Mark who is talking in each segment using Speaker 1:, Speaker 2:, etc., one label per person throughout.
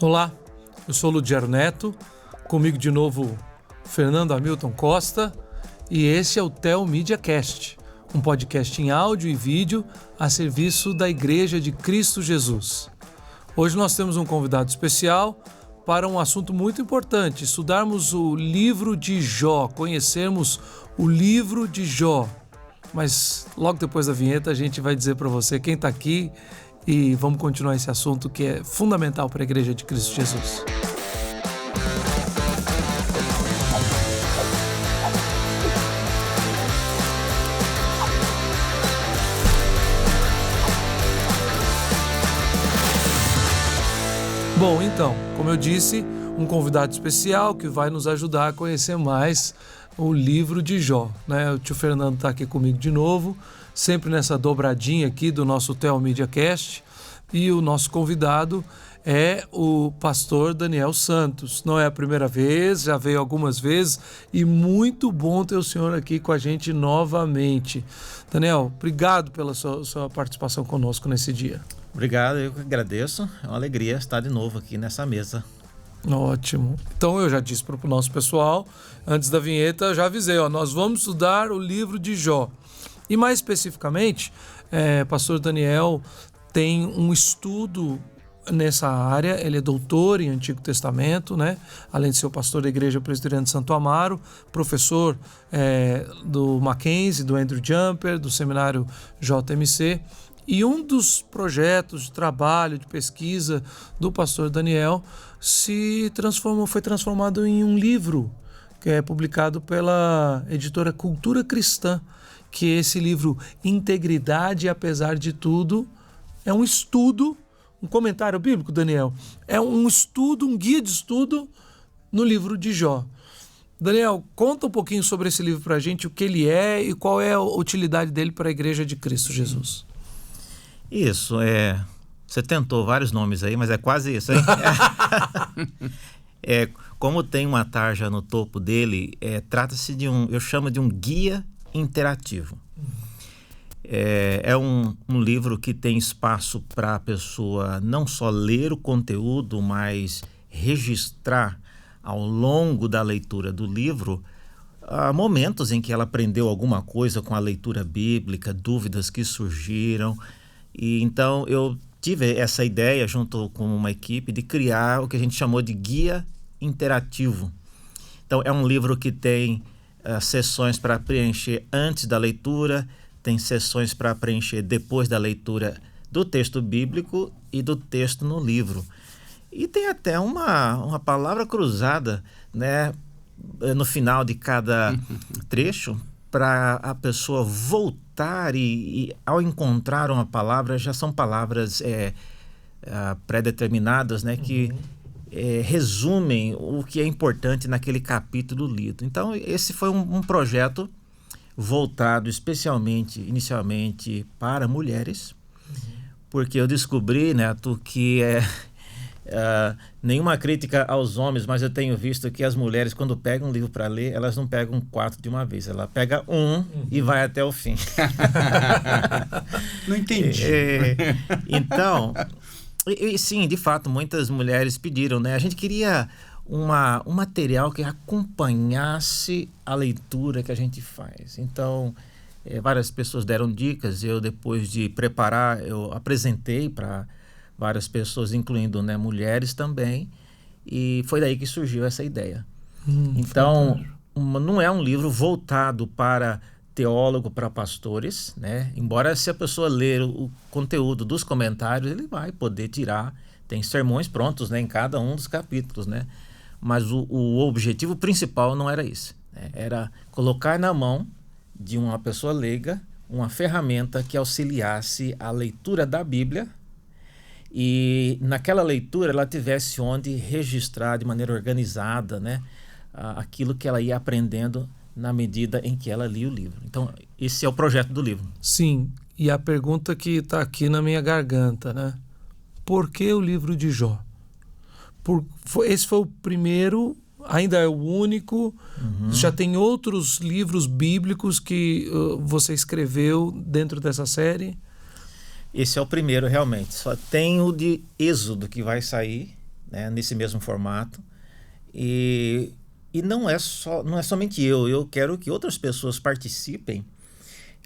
Speaker 1: Olá, eu sou Ludiero Neto, comigo de novo Fernando Hamilton Costa e esse é o Theo Media Cast, um podcast em áudio e vídeo a serviço da Igreja de Cristo Jesus. Hoje nós temos um convidado especial para um assunto muito importante, estudarmos o livro de Jó, conhecermos o livro de Jó. Mas logo depois da vinheta a gente vai dizer para você quem está aqui e vamos continuar esse assunto que é fundamental para a Igreja de Cristo Jesus. Bom, então, como eu disse, um convidado especial que vai nos ajudar a conhecer mais o livro de Jó, né? O tio Fernando está aqui comigo de novo, sempre nessa dobradinha aqui do nosso Theo Media Cast, e o nosso convidado é o pastor Daniel Santos. Não é a primeira vez, já veio algumas vezes e muito bom ter o senhor aqui com a gente novamente. Daniel, obrigado pela sua participação conosco nesse dia.
Speaker 2: Obrigado, eu que agradeço. É uma alegria estar de novo aqui nessa mesa.
Speaker 1: Ótimo. Então eu já disse para o nosso pessoal, antes da vinheta, eu já avisei, nós vamos estudar o livro de Jó. E mais especificamente, pastor Daniel tem um estudo nessa área, ele é doutor em Antigo Testamento, né? Além de ser o pastor da Igreja Presbiteriana de Santo Amaro, professor do Mackenzie, do Andrew Jumper, do seminário JMC. E um dos projetos de trabalho, de pesquisa do pastor Daniel foi transformado em um livro que é publicado pela editora Cultura Cristã, que é esse livro Integridade Apesar de Tudo. É um estudo, um comentário bíblico, Daniel. É um estudo, um guia de estudo no livro de Jó. Daniel, conta um pouquinho sobre esse livro para a gente, o que ele é e qual é a utilidade dele para a Igreja de Cristo Jesus.
Speaker 2: Isso, você tentou vários nomes aí, mas é quase isso, hein? Como tem uma tarja no topo dele, trata-se eu chamo de um guia interativo. É um livro que tem espaço para a pessoa não só ler o conteúdo, mas registrar ao longo da leitura do livro momentos em que ela aprendeu alguma coisa com a leitura bíblica, dúvidas que surgiram. E então eu tive essa ideia junto com uma equipe de criar o que a gente chamou de guia interativo. Então é um livro que tem sessões para preencher antes da leitura, tem sessões para preencher depois da leitura do texto bíblico e do texto no livro. E tem até uma palavra cruzada, né, no final de cada trecho, para a pessoa voltar e ao encontrar uma palavra, já são palavras pré-determinadas, né, que resumem o que é importante naquele capítulo lido. Então, esse foi um projeto voltado inicialmente para mulheres, porque eu descobri, Neto, que nenhuma crítica aos homens, mas eu tenho visto que as mulheres, quando pegam um livro para ler, elas não pegam 4 de uma vez, ela pega e vai até o fim.
Speaker 3: Não entendi.
Speaker 2: Então, sim, de fato, muitas mulheres pediram, né? A gente queria um material que acompanhasse a leitura que a gente faz. Então, várias pessoas deram dicas, eu depois de preparar, eu apresentei para várias pessoas, incluindo, né, mulheres também, e foi daí que surgiu essa ideia. Então, não é um livro voltado para teólogo, para pastores, né? Embora se a pessoa ler o conteúdo dos comentários, ele vai poder tirar, tem sermões prontos, né, em cada um dos capítulos, né? Mas o objetivo principal não era esse, né? Era colocar na mão de uma pessoa leiga uma ferramenta que auxiliasse a leitura da Bíblia e naquela leitura ela tivesse onde registrar de maneira organizada, né, aquilo que ela ia aprendendo na medida em que ela lia o livro. Então, esse é o projeto do livro.
Speaker 1: Sim, e a pergunta que está aqui na minha garganta, né? Por que o livro de Jó? Esse foi o primeiro, ainda é o único. Já tem outros livros bíblicos que você escreveu dentro dessa série?
Speaker 2: Esse é o primeiro, realmente. Só tem o de Êxodo que vai sair, né, nesse mesmo formato. E não é somente eu quero que outras pessoas participem.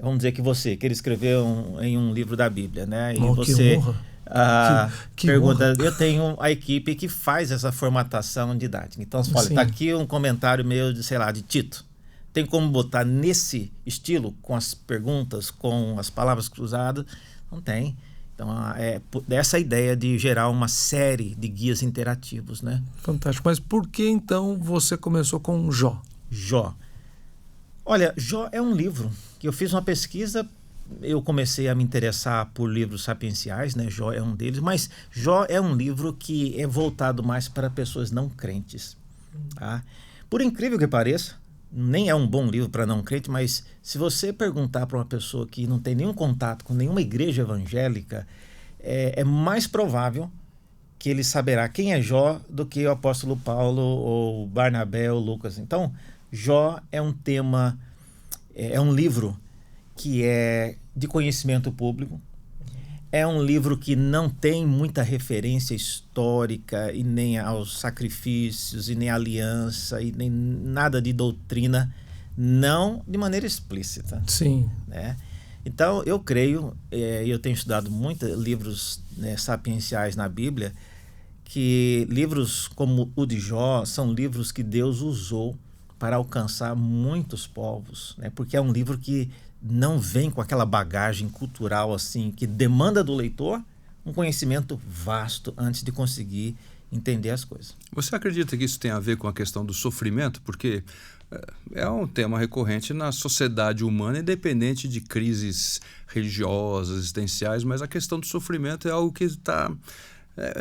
Speaker 2: Vamos dizer que ele escreveu em um livro da Bíblia, né? E
Speaker 1: que honra. Que
Speaker 2: pergunta,
Speaker 1: honra.
Speaker 2: eu tenho a equipe que faz essa formatação didática. Então, você fala, está aqui um comentário meu de, sei lá, de Tito. Tem como botar nesse estilo, com as perguntas, com as palavras cruzadas? Não tem. Então, é essa ideia de gerar uma série de guias interativos, né?
Speaker 1: Fantástico. Mas por que, então, você começou com Jó?
Speaker 2: Jó. Olha, Jó é um livro que eu fiz uma pesquisa, eu comecei a me interessar por livros sapienciais, né? Jó é um deles, mas Jó é um livro que é voltado mais para pessoas não crentes. Tá? Por incrível que pareça, nem é um bom livro para não crente, mas se você perguntar para uma pessoa que não tem nenhum contato com nenhuma igreja evangélica, é mais provável que ele saberá quem é Jó do que o apóstolo Paulo ou Barnabé ou Lucas. Então, Jó é um tema, é um livro que é de conhecimento público, é um livro que não tem muita referência histórica e nem aos sacrifícios e nem aliança e nem nada de doutrina, não de maneira explícita.
Speaker 1: Sim.
Speaker 2: Né? Então, eu creio, eu tenho estudado muitos livros, né, sapienciais na Bíblia, que livros como o de Jó são livros que Deus usou para alcançar muitos povos, né? Porque é um livro que não vem com aquela bagagem cultural assim, que demanda do leitor um conhecimento vasto antes de conseguir entender as coisas.
Speaker 3: Você acredita que isso tem a ver com a questão do sofrimento? Porque é um tema recorrente na sociedade humana, independente de crises religiosas, existenciais, mas a questão do sofrimento é algo que está...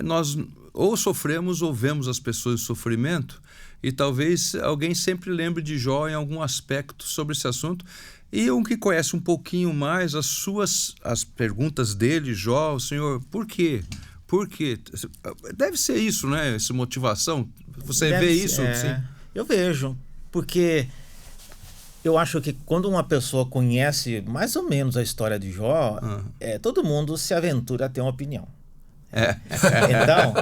Speaker 3: nós ou sofremos ou vemos as pessoas em sofrimento, e talvez alguém sempre lembre de Jó em algum aspecto sobre esse assunto. E um que conhece um pouquinho mais as perguntas dele, Jó, o Senhor, por quê? Por quê? Deve ser isso, né? Essa motivação. Você vê isso? Sim.
Speaker 2: Eu vejo, porque eu acho que quando uma pessoa conhece mais ou menos a história de Jó, todo mundo se aventura a ter uma opinião. Então,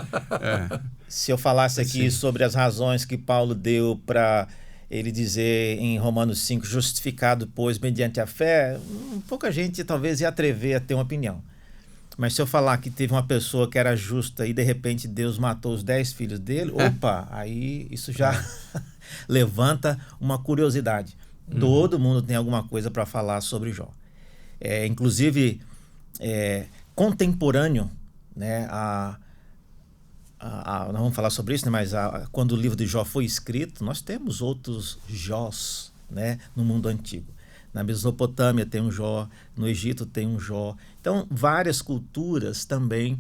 Speaker 2: se eu falasse aqui sobre as razões que Paulo deu para ele dizer em Romanos 5, justificado, pois, mediante a fé, pouca gente talvez ia atrever a ter uma opinião. Mas se eu falar que teve uma pessoa que era justa e de repente Deus matou os 10 filhos dele, opa, aí isso já levanta uma curiosidade. Todo mundo tem alguma coisa para falar sobre Jó. Inclusive, contemporâneo, né, nós vamos falar sobre isso, né, mas quando o livro de Jó foi escrito, nós temos outros Jós, né, no mundo antigo. Na Mesopotâmia tem um Jó, no Egito tem um Jó. Então, várias culturas também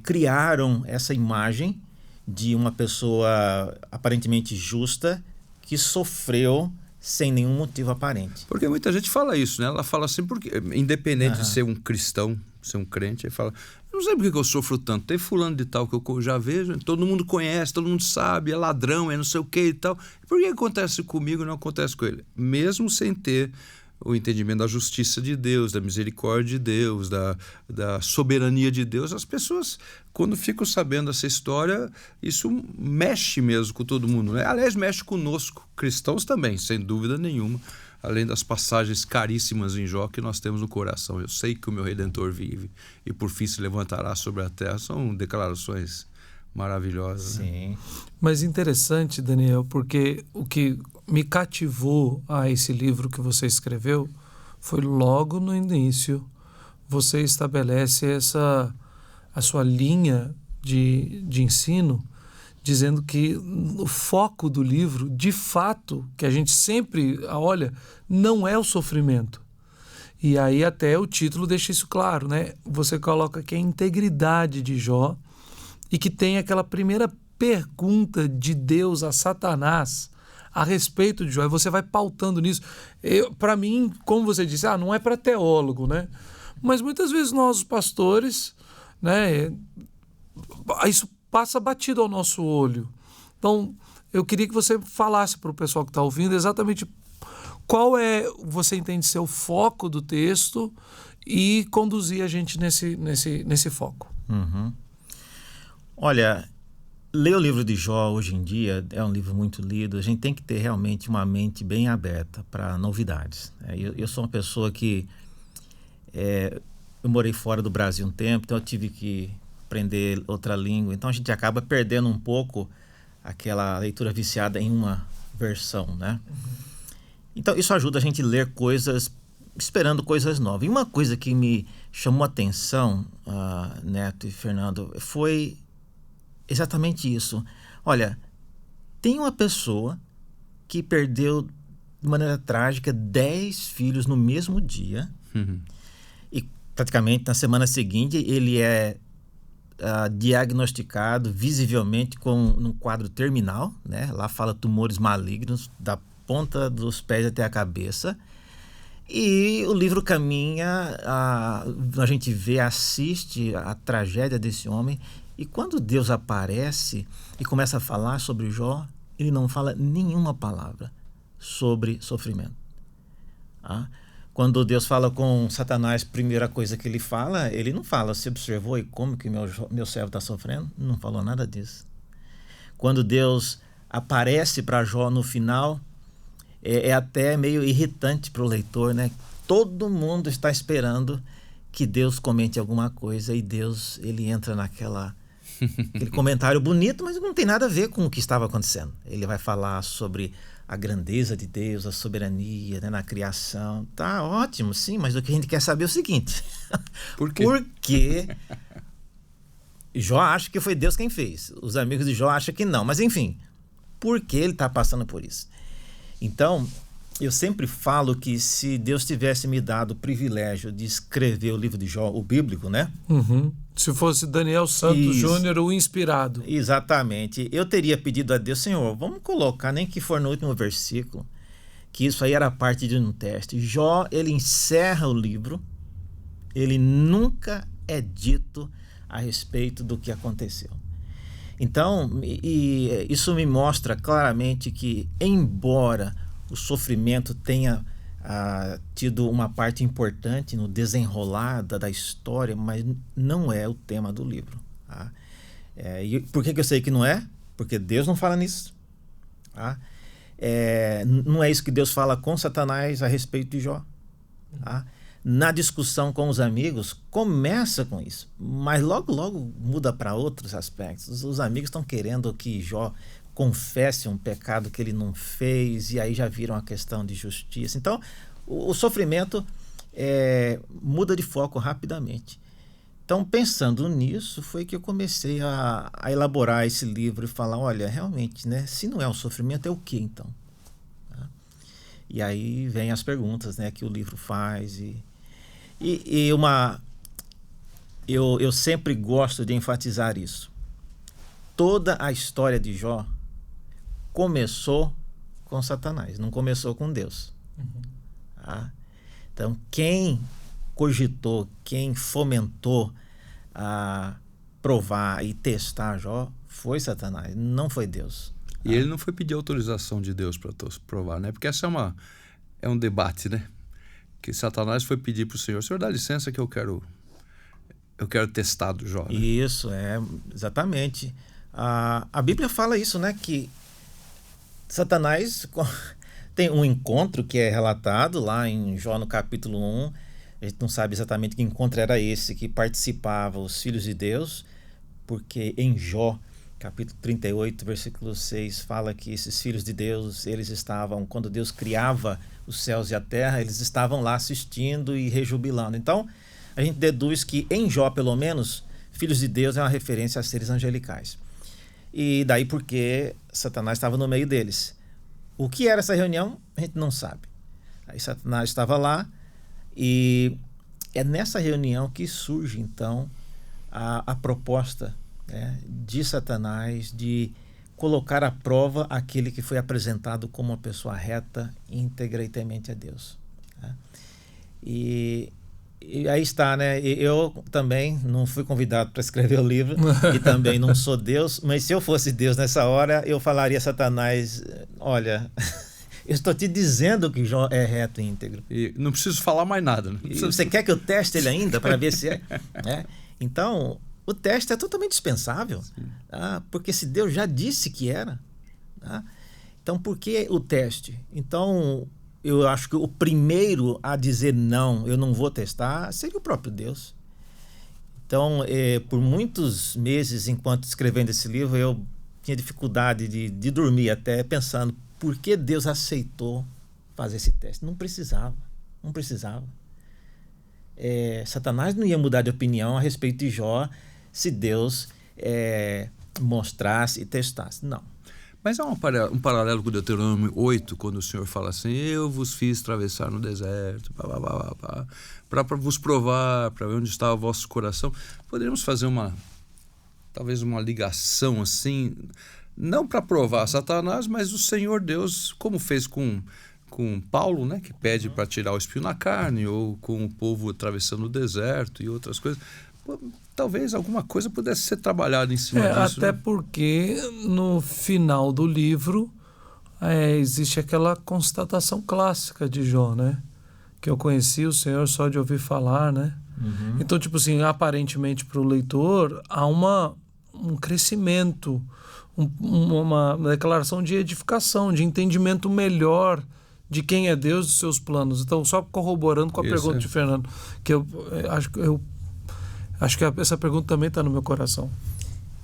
Speaker 2: criaram essa imagem de uma pessoa aparentemente justa que sofreu sem nenhum motivo aparente.
Speaker 3: Porque muita gente fala isso, né? Ela fala assim, porque independente de ser um cristão, ser um crente, ele fala, não sei por que eu sofro tanto. Tem fulano de tal que eu já vejo, todo mundo conhece, todo mundo sabe, é ladrão, é não sei o que e tal. Por que acontece comigo e não acontece com ele? Mesmo sem ter o entendimento da justiça de Deus, da misericórdia de Deus, da soberania de Deus, as pessoas, quando ficam sabendo essa história, isso mexe mesmo com todo mundo, né? Aliás, mexe conosco, cristãos também, sem dúvida nenhuma, além das passagens caríssimas em Jó que nós temos no coração. Eu sei que o meu Redentor vive e por fim se levantará sobre a terra. São declarações maravilhosas.
Speaker 2: Sim.
Speaker 1: Né? Mas interessante, Daniel, porque o que me cativou a esse livro que você escreveu foi logo no início. Você estabelece a sua linha de ensino, dizendo que o foco do livro, de fato, que a gente sempre olha, não é o sofrimento. E aí até o título deixa isso claro, né? Você coloca que a integridade de Jó e que tem aquela primeira pergunta de Deus a Satanás a respeito de Jó, e você vai pautando nisso. Para mim, como você disse, não é para teólogo, né? Mas muitas vezes nós, os pastores, né, isso passa batido ao nosso olho. Então, eu queria que você falasse para o pessoal que está ouvindo exatamente qual você entende ser o foco do texto e conduzir a gente nesse foco.
Speaker 2: Uhum. Olha, ler o livro de Jó hoje em dia é um livro muito lido. A gente tem que ter realmente uma mente bem aberta para novidades. Eu sou uma pessoa que... eu morei fora do Brasil um tempo, então eu tive que aprender outra língua. Então a gente acaba perdendo um pouco aquela leitura viciada em uma versão, né? Então isso ajuda a gente a ler coisas, esperando coisas novas. E uma coisa que me chamou a atenção, Neto e Fernando, foi exatamente isso. Olha, tem uma pessoa que perdeu de maneira trágica 10 filhos no mesmo dia. E praticamente na semana seguinte ele é diagnosticado visivelmente com um quadro terminal, né? Lá fala tumores malignos da ponta dos pés até a cabeça. E o livro caminha, a gente vê, assiste a tragédia desse homem. E quando Deus aparece e começa a falar sobre Jó, ele não fala nenhuma palavra sobre sofrimento. Quando Deus fala com Satanás, a primeira coisa que ele não fala, você observou e como que meu servo está sofrendo? Não falou nada disso. Quando Deus aparece para Jó no final, é até meio irritante para o leitor, né? Todo mundo está esperando que Deus comente alguma coisa e Deus, ele entra aquele comentário bonito, mas não tem nada a ver com o que estava acontecendo. Ele vai falar sobre a grandeza de Deus, a soberania, né, na criação. Tá ótimo, sim, mas o que a gente quer saber é o seguinte.
Speaker 3: Por quê?
Speaker 2: Porque Jó acha que foi Deus quem fez. Os amigos de Jó acham que não. Mas enfim, por que ele está passando por isso? Então, eu sempre falo que se Deus tivesse me dado o privilégio de escrever o livro de Jó, o bíblico, né?
Speaker 1: Se fosse Daniel Santos Júnior, o inspirado.
Speaker 2: Exatamente. Eu teria pedido a Deus, Senhor, vamos colocar, nem que for no último versículo, que isso aí era parte de um teste. Jó, ele encerra o livro, ele nunca é dito a respeito do que aconteceu. Então, isso me mostra claramente que, embora o sofrimento tenha tido uma parte importante no desenrolar da história, mas não é o tema do livro. E por que eu sei que não é? Porque Deus não fala nisso. Não é isso que Deus fala com Satanás a respeito de Jó. Na discussão com os amigos, começa com isso, mas logo muda para outros aspectos. Os amigos estão querendo que Jó confesse um pecado que ele não fez, e aí já viram a questão de justiça. Então, o sofrimento muda de foco rapidamente. Então, pensando nisso, foi que eu comecei a elaborar esse livro e falar, olha, realmente, né, se não é o sofrimento, é o que então? E aí vem as perguntas, né, que o livro faz. Eu sempre gosto de enfatizar isso. Toda a história de Jó começou com Satanás, não começou com Deus. Então, quem cogitou, quem fomentou a provar e testar Jó foi Satanás, não foi Deus.
Speaker 3: E ele não foi pedir autorização de Deus para provar, né? Porque essa é um debate, né? Que Satanás foi pedir para o Senhor, dá licença que eu quero testar do Jó. Né?
Speaker 2: Isso, exatamente. A Bíblia fala isso, né? Que Satanás tem um encontro que é relatado lá em Jó no capítulo 1. A gente não sabe exatamente que encontro era esse, que participava os filhos de Deus, porque em Jó, capítulo 38, versículo 6, fala que esses filhos de Deus, eles estavam, quando Deus criava os céus e a terra, eles estavam lá assistindo e rejubilando. Então, a gente deduz que em Jó, pelo menos, filhos de Deus é uma referência a seres angelicais. E daí porque Satanás estava no meio deles. O que era essa reunião, a gente não sabe. Aí Satanás estava lá e é nessa reunião que surge, então, a proposta, né, de Satanás de colocar à prova aquele que foi apresentado como uma pessoa reta, íntegra e temente a Deus. Né? E aí está, né? Eu também não fui convidado para escrever o livro e também não sou Deus, mas se eu fosse Deus nessa hora, eu falaria a Satanás, olha, eu estou te dizendo que Jó é reto e íntegro.
Speaker 3: E não preciso falar mais nada. Né?
Speaker 2: Você quer que eu teste ele ainda para ver se é? Então, O teste é totalmente dispensável, tá? Porque se Deus já disse que era, tá? Então por que o teste? Então eu acho que o primeiro a dizer não, eu não vou testar, seria o próprio Deus. Então, por muitos meses, enquanto escrevendo esse livro, eu tinha dificuldade de dormir até, pensando por que Deus aceitou fazer esse teste. Não precisava. Satanás não ia mudar de opinião a respeito de Jó se Deus mostrasse e testasse. Não.
Speaker 3: Mas há um paralelo com o Deuteronômio 8, quando o Senhor fala assim: eu vos fiz atravessar no deserto, para vos provar, para ver onde estava o vosso coração. Poderíamos fazer talvez uma ligação assim, não para provar Satanás, mas o Senhor Deus, como fez com Paulo, né, que pede para tirar o espinho na carne, ou com o povo atravessando o deserto e outras coisas. Talvez alguma coisa pudesse ser trabalhada em cima disso.
Speaker 1: Até porque no final do livro existe aquela constatação clássica de Jó, né? Que eu conheci o Senhor só de ouvir falar, né?
Speaker 2: Uhum.
Speaker 1: Então, tipo assim, aparentemente para o leitor há um crescimento, uma declaração de edificação, de entendimento melhor de quem é Deus, dos seus planos. Então, só corroborando com a pergunta de Fernando, que eu acho que essa pergunta também está no meu coração.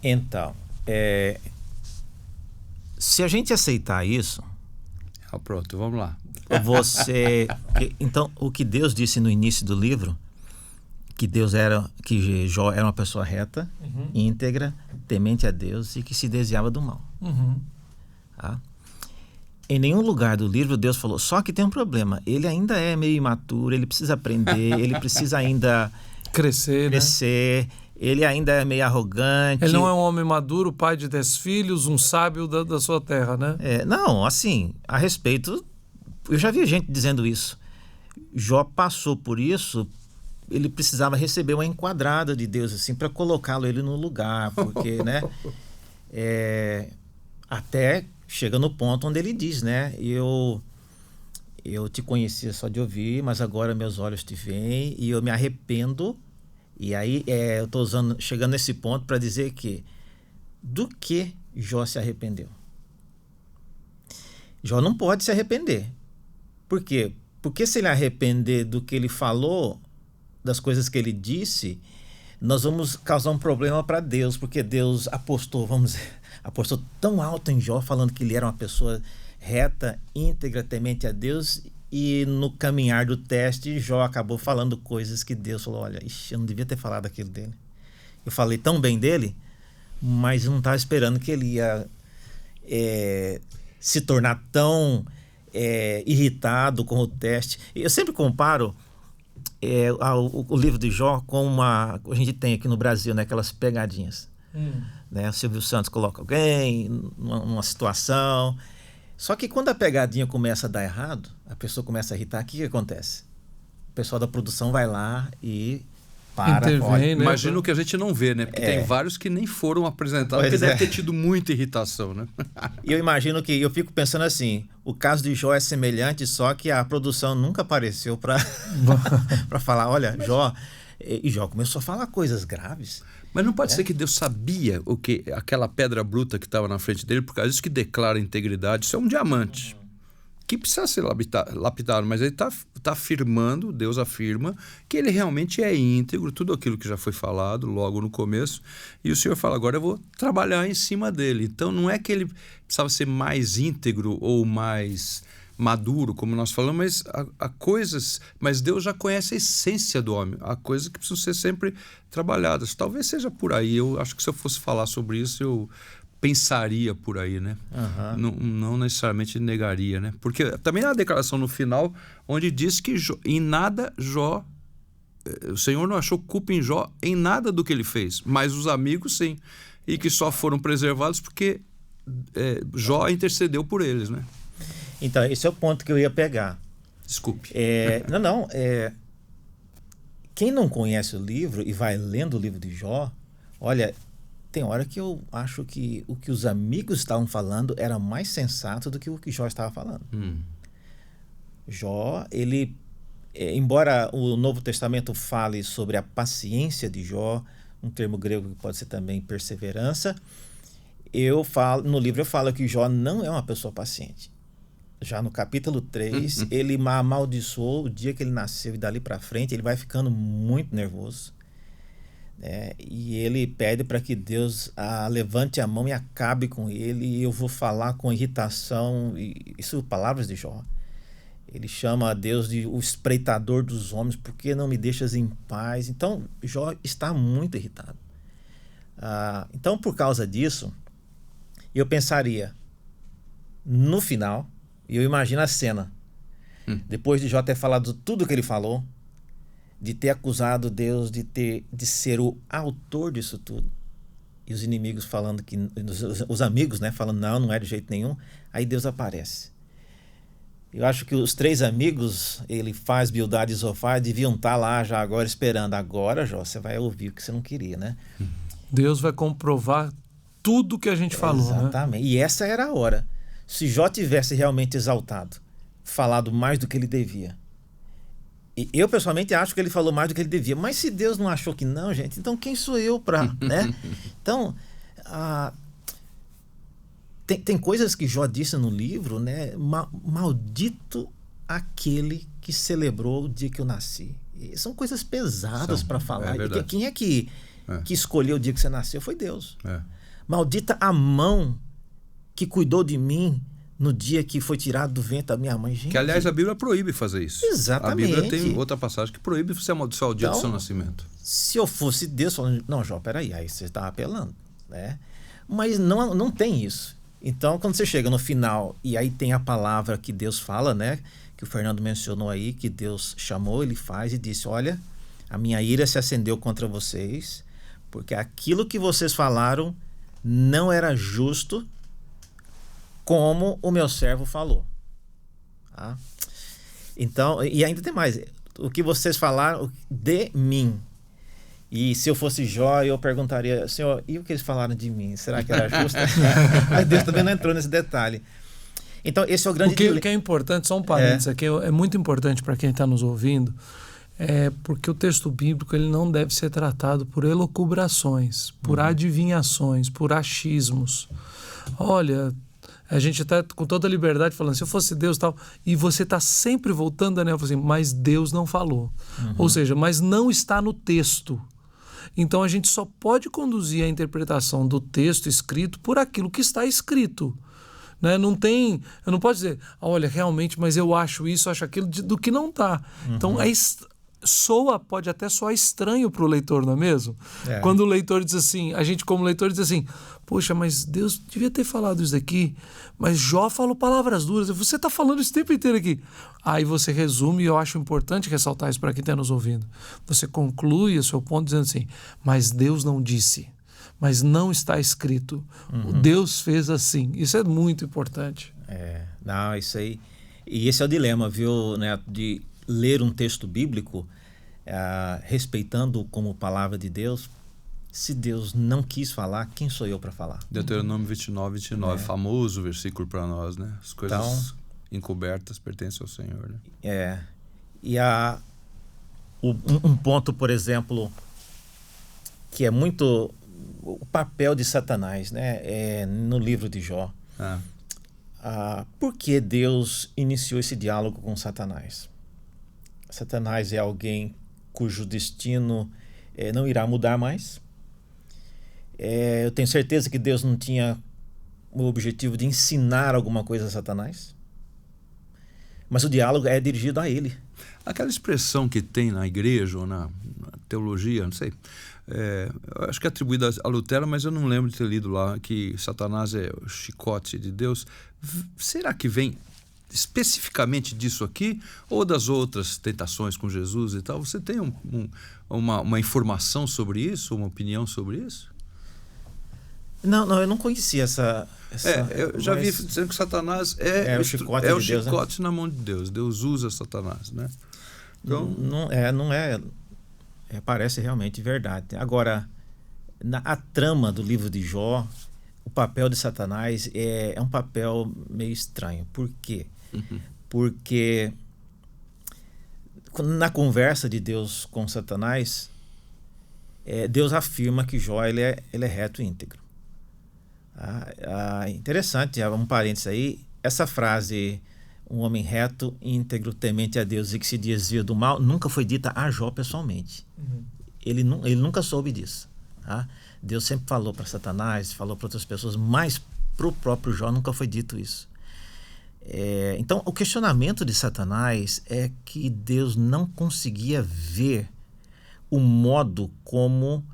Speaker 2: Então, se a gente aceitar isso...
Speaker 3: Pronto, vamos lá.
Speaker 2: Então, o que Deus disse no início do livro, que Jó era uma pessoa reta, íntegra, temente a Deus e que se desviava do mal. Tá? Em nenhum lugar do livro Deus falou, só que tem um problema, ele ainda é meio imaturo, ele precisa aprender, ele precisa ainda... crescer, né? Ele ainda é meio arrogante.
Speaker 1: Ele não é um homem maduro, pai de 10 filhos, um sábio da sua terra, né?
Speaker 2: Não, assim, a respeito, eu já vi gente dizendo isso. Jó passou por isso, ele precisava receber uma enquadrada de Deus, assim, para colocá-lo ele no lugar, porque, né? Até chega no ponto onde ele diz, né? Eu te conhecia só de ouvir, mas agora meus olhos te veem e eu me arrependo. E aí eu estou chegando nesse ponto para dizer que do que Jó se arrependeu? Jó não pode se arrepender. Por quê? Porque se ele arrepender do que ele falou, das coisas que ele disse, nós vamos causar um problema para Deus, porque Deus apostou tão alto em Jó, falando que ele era uma pessoa reta, íntegra, temente a Deus, e no caminhar do teste, Jó acabou falando coisas que Deus falou, olha, eu não devia ter falado aquilo dele. Eu falei tão bem dele, mas eu não estava esperando que ele ia se tornar tão irritado com o teste. Eu sempre comparo o livro de Jó com a gente tem aqui no Brasil, né, aquelas pegadinhas. Né? O Silvio Santos coloca alguém numa situação... Só que quando a pegadinha começa a dar errado, a pessoa começa a irritar, o que acontece? O pessoal da produção vai lá e
Speaker 1: intervém, né?
Speaker 3: Imagino que a gente não vê, né? Porque tem vários que nem foram apresentados, porque deve ter tido muita irritação, né?
Speaker 2: E eu imagino que, eu fico pensando assim, o caso de Jó é semelhante, só que a produção nunca apareceu para falar, olha, Jó... E Jó começou a falar coisas graves.
Speaker 3: Mas não pode ser que Deus sabia aquela pedra bruta que estava na frente dele, por causa disso que declara integridade. Isso é um diamante que precisa ser lapidado, mas ele está afirmando, Deus afirma, que ele realmente é íntegro, tudo aquilo que já foi falado logo no começo, e o Senhor fala, agora eu vou trabalhar em cima dele. Então não é que ele precisava ser mais íntegro ou mais maduro, como nós falamos, mas Deus já conhece a essência do homem, há coisas que precisam ser sempre trabalhadas. Talvez seja por aí. Eu acho que se eu fosse falar sobre isso, eu pensaria por aí, né? Não necessariamente negaria, né? Porque também há a declaração no final, onde diz que em nada Jó, o Senhor não achou culpa em Jó em nada do que ele fez, mas os amigos sim, e que só foram preservados porque Jó intercedeu por eles, né?
Speaker 2: Então, esse é o ponto que eu ia pegar.
Speaker 3: Desculpe.
Speaker 2: Quem não conhece o livro e vai lendo o livro de Jó, olha, tem hora que eu acho que o que os amigos estavam falando era mais sensato do que o que Jó estava falando. Jó, ele, embora o Novo Testamento fale sobre a paciência de Jó, um termo grego que pode ser também perseverança. No livro eu falo que Jó não é uma pessoa paciente. Já no capítulo 3, ele amaldiçoou o dia que ele nasceu, e dali para frente ele vai ficando muito nervoso. E ele pede para que Deus levante a mão e acabe com ele, e eu vou falar com irritação. Isso, palavras de Jó. Ele chama a Deus de o espreitador dos homens, por que não me deixas em paz? Então, Jó está muito irritado. Então, por causa disso, eu pensaria, no final, eu imagino a cena, depois de Jó ter falado tudo que ele falou, de ter acusado Deus de ser o autor disso tudo, e os inimigos falando que, os amigos, né, falando não é de jeito nenhum, aí Deus aparece. Eu acho que os 3 amigos, Elifaz, Bildade e Zofar, deviam estar lá já agora esperando. Agora, Jó, você vai ouvir o que você não queria, né?
Speaker 1: Deus vai comprovar tudo que a gente falou,
Speaker 2: exatamente. Né? E essa era a hora. Se Jó tivesse realmente exaltado, falado mais do que ele devia. E eu, pessoalmente, acho que ele falou mais do que ele devia. Mas se Deus não achou que não, gente, então quem sou eu para... né? Então, tem coisas que Jó disse no livro, né? Maldito aquele que celebrou o dia que eu nasci. E são coisas pesadas para falar. E quem é que escolheu o dia que você nasceu? Foi Deus. Maldita a mão que cuidou de mim no dia que foi tirado do ventre da minha mãe. Gente,
Speaker 3: que, aliás, a Bíblia proíbe fazer isso.
Speaker 2: Exatamente.
Speaker 3: A Bíblia tem outra passagem que proíbe você amaldiçoar o dia do seu nascimento.
Speaker 2: Se eu fosse Deus falando, não, Jó, peraí, aí você está apelando, né? Mas não tem isso. Então, quando você chega no final, e aí tem a palavra que Deus fala, né? Que o Fernando mencionou aí, que Deus chamou, ele faz e disse, olha, a minha ira se acendeu contra vocês, porque aquilo que vocês falaram não era justo, como o meu servo falou. Tá? Então, e ainda tem mais, o que vocês falaram de mim. E se eu fosse Jó, eu perguntaria, Senhor, e o que eles falaram de mim? Será que era justo? Mas Deus também não entrou nesse detalhe. Então, esse é o grande
Speaker 1: dilema. O que é importante, só um parênteses aqui, é muito importante para quem está nos ouvindo, porque o texto bíblico ele não deve ser tratado por elucubrações, por adivinhações, por achismos. Olha, a gente está com toda a liberdade falando, se eu fosse Deus e tal, e você está sempre voltando a assim, mas Deus não falou. Ou seja, mas não está no texto. Então a gente só pode conduzir a interpretação do texto escrito por aquilo que está escrito. Né? Não tem, eu não posso dizer, olha, realmente, mas eu acho isso, acho aquilo, do que não está. Então pode até soar estranho para o leitor, não é mesmo? Quando o leitor diz assim, a gente como leitor diz assim, poxa, mas Deus devia ter falado isso daqui, mas Jó falou palavras duras, você está falando isso o tempo inteiro aqui. Aí você resume, e eu acho importante ressaltar isso para quem está nos ouvindo. Você conclui o seu ponto dizendo assim, mas Deus não disse, mas não está escrito. Deus fez assim. Isso é muito importante.
Speaker 2: Não, isso aí. E esse é o dilema, viu, Neto, de ler um texto bíblico respeitando como palavra de Deus. Se Deus não quis falar, quem sou eu para falar?
Speaker 3: Deuteronômio 29, famoso versículo para nós, né? As coisas encobertas pertencem ao Senhor, né?
Speaker 2: E um ponto, por exemplo, que é muito o papel de Satanás, né? No livro de Jó. Por que Deus iniciou esse diálogo com Satanás? Satanás é alguém cujo destino não irá mudar mais. Eu tenho certeza que Deus não tinha o objetivo de ensinar alguma coisa a Satanás. Mas o diálogo é dirigido a ele.
Speaker 3: Aquela expressão que tem na igreja ou na teologia, não sei, eu acho que é atribuída a Lutero, mas eu não lembro de ter lido lá que Satanás é o chicote de Deus. Será que vem especificamente disso aqui ou das outras tentações com Jesus e tal? Você tem uma informação sobre isso, uma opinião sobre isso?
Speaker 2: Não, eu não conhecia essa
Speaker 3: eu já vi dizendo que Satanás é o chicote, de Deus, chicote, né? Na mão de Deus. Deus usa Satanás, né? Então,
Speaker 2: parece realmente verdade. Agora, a trama do livro de Jó, o papel de Satanás é um papel meio estranho. Por quê? Porque na conversa de Deus com Satanás, Deus afirma que Jó ele é reto e íntegro. Interessante, um parênteses aí, essa frase, um homem reto, íntegro, temente a Deus e que se desvia do mal, nunca foi dita a Jó pessoalmente. Ele nunca soube disso. Tá? Deus sempre falou para Satanás, falou para outras pessoas, mas para o próprio Jó nunca foi dito isso. Então, o questionamento de Satanás é que Deus não conseguia ver o modo como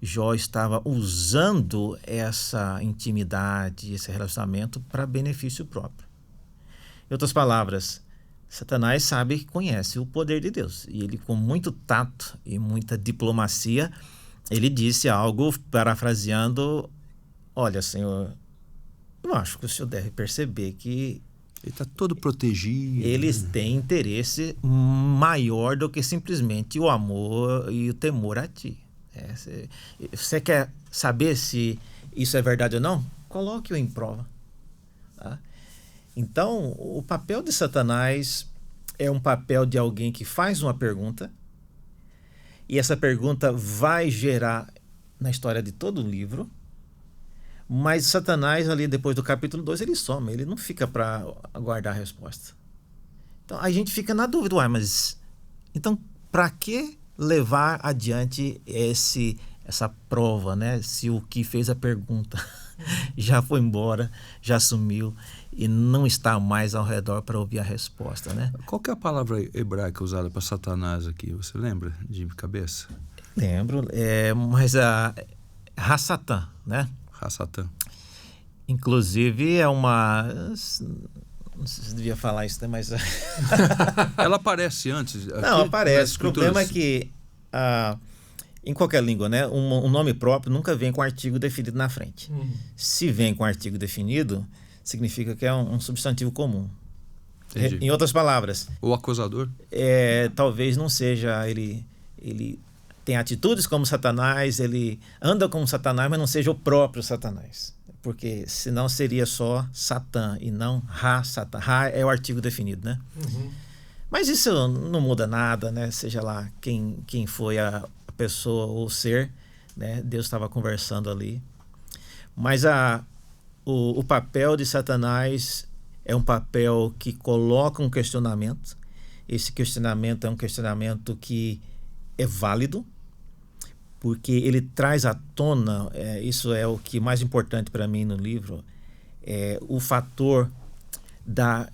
Speaker 2: Jó estava usando essa intimidade, esse relacionamento para benefício próprio. Em outras palavras, Satanás sabe que conhece o poder de Deus. E ele, com muito tato e muita diplomacia, ele disse algo parafraseando: olha, Senhor, eu acho que o Senhor deve perceber que
Speaker 3: ele está todo protegido.
Speaker 2: Eles têm interesse maior do que simplesmente o amor e o temor a ti. Você quer saber se isso é verdade ou não? Coloque-o em prova. Tá? Então, o papel de Satanás é um papel de alguém que faz uma pergunta, e essa pergunta vai gerar na história de todo o livro, mas Satanás, ali depois do capítulo 2, ele some, ele não fica para aguardar a resposta. Então, a gente fica na dúvida, mas então, para que levar adiante essa prova, né? Se o que fez a pergunta já foi embora, já sumiu e não está mais ao redor para ouvir a resposta, né?
Speaker 3: Qual que é a palavra hebraica usada para Satanás aqui? Você lembra de cabeça?
Speaker 2: Lembro, mas Hassatan, né?
Speaker 3: Hassatan.
Speaker 2: Inclusive é uma... Não sei se devia falar isso, né? Mas...
Speaker 3: Ela aparece antes?
Speaker 2: Não, aparece. O problema é que em qualquer língua, né, um nome próprio nunca vem com artigo definido na frente. Se vem com artigo definido, significa que é um substantivo comum. Em outras palavras...
Speaker 3: O acusador?
Speaker 2: Talvez não seja... Ele tem atitudes como Satanás, ele anda como Satanás, mas não seja o próprio Satanás. Porque senão seria só Satã e não Ra-Satã. Ra é o artigo definido, né? Mas isso não muda nada, né? Seja lá quem foi a pessoa ou o ser, né? Deus estava conversando ali. Mas o papel de Satanás é um papel que coloca um questionamento. Esse questionamento é um questionamento que é válido, porque ele traz à tona, isso é o que é mais importante para mim no livro, o fator da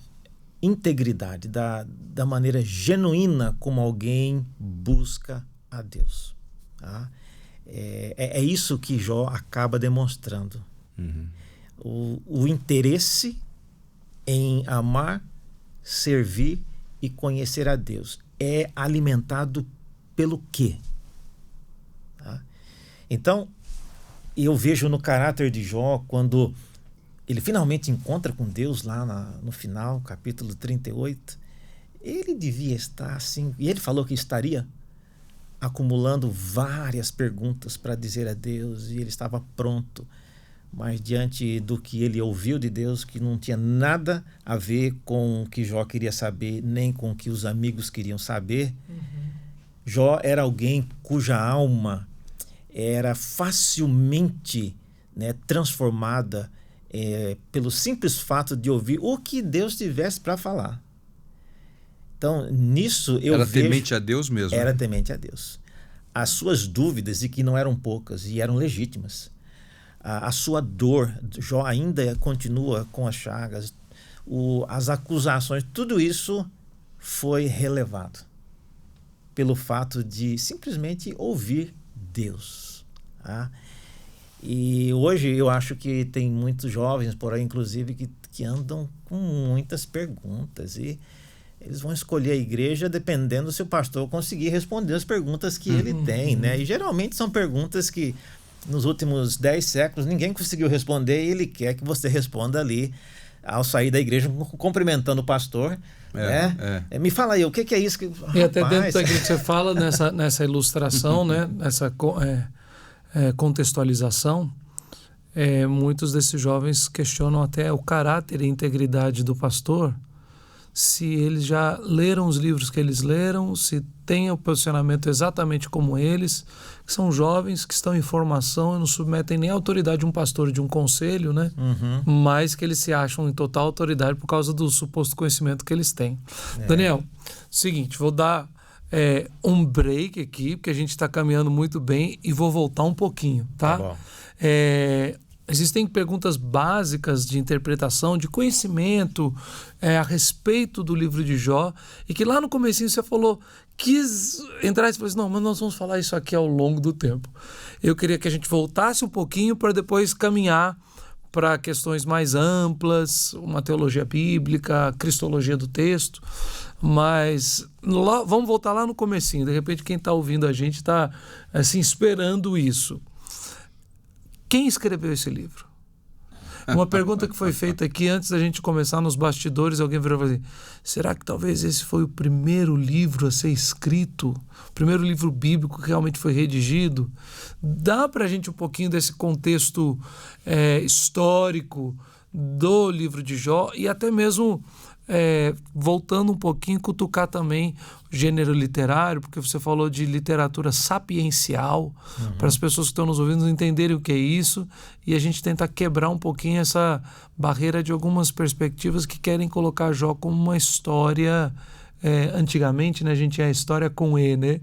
Speaker 2: integridade, da maneira genuína como alguém busca a Deus. Tá? É isso que Jó acaba demonstrando. O interesse em amar, servir e conhecer a Deus é alimentado pelo quê? Tá? Então, eu vejo no caráter de Jó, quando ele finalmente encontra com Deus lá no final, capítulo 38, ele devia estar assim, e ele falou que estaria acumulando várias perguntas para dizer a Deus, e ele estava pronto, mas diante do que ele ouviu de Deus, que não tinha nada a ver com o que Jó queria saber, nem com o que os amigos queriam saber, Jó era alguém cuja alma era facilmente, né, transformada pelo simples fato de ouvir o que Deus tivesse para falar. Então, nisso eu vejo...
Speaker 3: Era temente a Deus mesmo.
Speaker 2: Era temente a Deus. As suas dúvidas, e que não eram poucas, e eram legítimas. A sua dor, Jó ainda continua com as chagas, as acusações, tudo isso foi relevado pelo fato de simplesmente ouvir Deus. Tá? E hoje eu acho que tem muitos jovens por aí, inclusive, que andam com muitas perguntas, e eles vão escolher a igreja dependendo se o pastor conseguir responder as perguntas que ele tem, né? E geralmente são perguntas que nos últimos 10 séculos ninguém conseguiu responder, e ele quer que você responda ali ao sair da igreja, cumprimentando o pastor. Me fala aí, o que é isso?
Speaker 1: E até dentro daquilo que você fala, nessa ilustração, né? Nessa contextualização, muitos desses jovens questionam até o caráter e integridade do pastor, se eles já leram os livros que eles leram, se têm o posicionamento exatamente como eles, que são jovens, que estão em formação e não submetem nem à autoridade de um pastor, de um conselho, né? Mas que eles se acham em total autoridade por causa do suposto conhecimento que eles têm. Daniel, seguinte, vou dar um break aqui, porque a gente está caminhando muito bem e vou voltar um pouquinho, tá?
Speaker 2: Tá bom.
Speaker 1: Existem perguntas básicas de interpretação, de conhecimento a respeito do livro de Jó, e que lá no comecinho você falou, quis entrar e falou assim, não, mas nós vamos falar isso aqui ao longo do tempo. Eu queria que a gente voltasse um pouquinho para depois caminhar para questões mais amplas, uma teologia bíblica, cristologia do texto, mas vamos voltar lá no comecinho. De repente quem está ouvindo a gente está assim, esperando isso. Quem escreveu esse livro? Uma pergunta que foi feita aqui antes da gente começar nos bastidores, alguém virou e falou assim, será que talvez esse foi o primeiro livro a ser escrito? O primeiro livro bíblico que realmente foi redigido? Dá para a gente um pouquinho desse contexto histórico do livro de Jó e até mesmo voltando um pouquinho, cutucar também o gênero literário, porque você falou de literatura sapiencial, para as pessoas que estão nos ouvindo entenderem o que é isso, e a gente tentar quebrar um pouquinho essa barreira de algumas perspectivas que querem colocar Jó como uma história, antigamente, né, a gente tinha a história com E, né?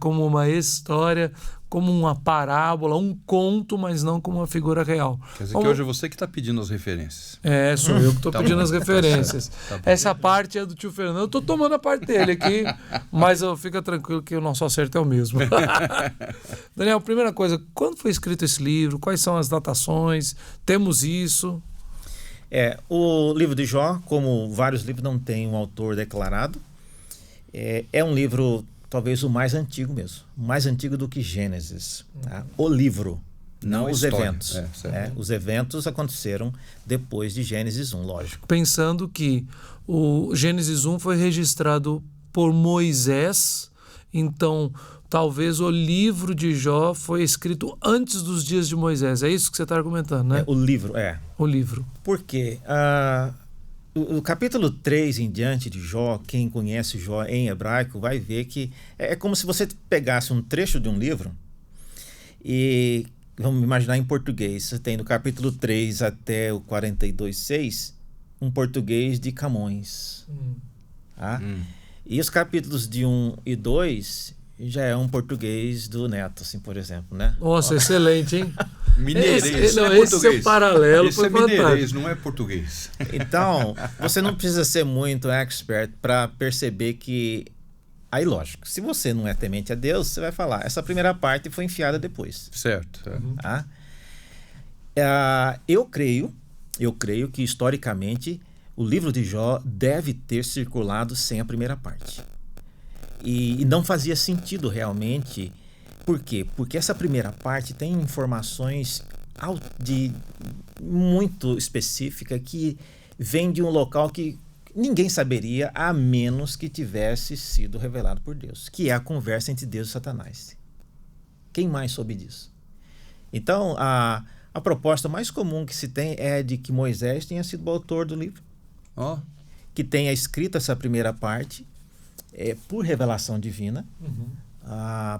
Speaker 1: Como uma história, como uma parábola, um conto, mas não como uma figura real.
Speaker 3: Quer dizer que hoje é você que está pedindo as referências.
Speaker 1: Sou eu que estou
Speaker 3: Tá
Speaker 1: pedindo
Speaker 3: bom.
Speaker 1: as referências.
Speaker 3: Tá bom.
Speaker 1: Essa parte é do tio Fernando. Eu estou tomando a parte dele aqui, mas fica tranquilo que o nosso acerto é o mesmo. Daniel, primeira coisa, quando foi escrito esse livro? Quais são as datações? Temos isso?
Speaker 2: O livro de Jó, como vários livros, não tem um autor declarado. É um livro, talvez o mais antigo mesmo. Mais antigo do que Gênesis. Tá? O livro, não os
Speaker 3: história.
Speaker 2: eventos.
Speaker 3: Certo.
Speaker 2: Os eventos aconteceram depois de Gênesis 1, lógico.
Speaker 1: Pensando que o Gênesis 1 foi registrado por Moisés, então talvez o livro de Jó foi escrito antes dos dias de Moisés. É isso que você está argumentando, né?
Speaker 2: O livro,
Speaker 1: O livro.
Speaker 2: Por quê? O capítulo 3 em diante de Jó, quem conhece Jó em hebraico vai ver que é como se você pegasse um trecho de um livro e, vamos imaginar em português, você tem do capítulo 3 até o 42:6 um português de Camões. Tá? E os capítulos de 1 e 2 já é um português do Neto, assim, por exemplo, né?
Speaker 1: Nossa, excelente, hein?
Speaker 3: Mineirês,
Speaker 1: esse
Speaker 3: não é
Speaker 1: seu
Speaker 3: português.
Speaker 1: paralelo
Speaker 3: Isso
Speaker 1: foi
Speaker 3: é mineirês,
Speaker 1: fantástico.
Speaker 3: não é português.
Speaker 2: Então, você não precisa ser muito expert para perceber que... Aí, lógico, se você não é temente a Deus, você vai falar, essa primeira parte foi enfiada depois.
Speaker 3: Certo.
Speaker 2: Tá? Eu creio que, historicamente, o livro de Jó deve ter circulado sem a primeira parte. E não fazia sentido realmente. Por quê? Porque essa primeira parte tem informações muito específicas que vem de um local que ninguém saberia a menos que tivesse sido revelado por Deus, que é a conversa entre Deus e Satanás. Quem mais soube disso? Então, a proposta mais comum que se tem é de que Moisés tenha sido o autor do livro, que tenha escrito essa primeira parte por revelação divina.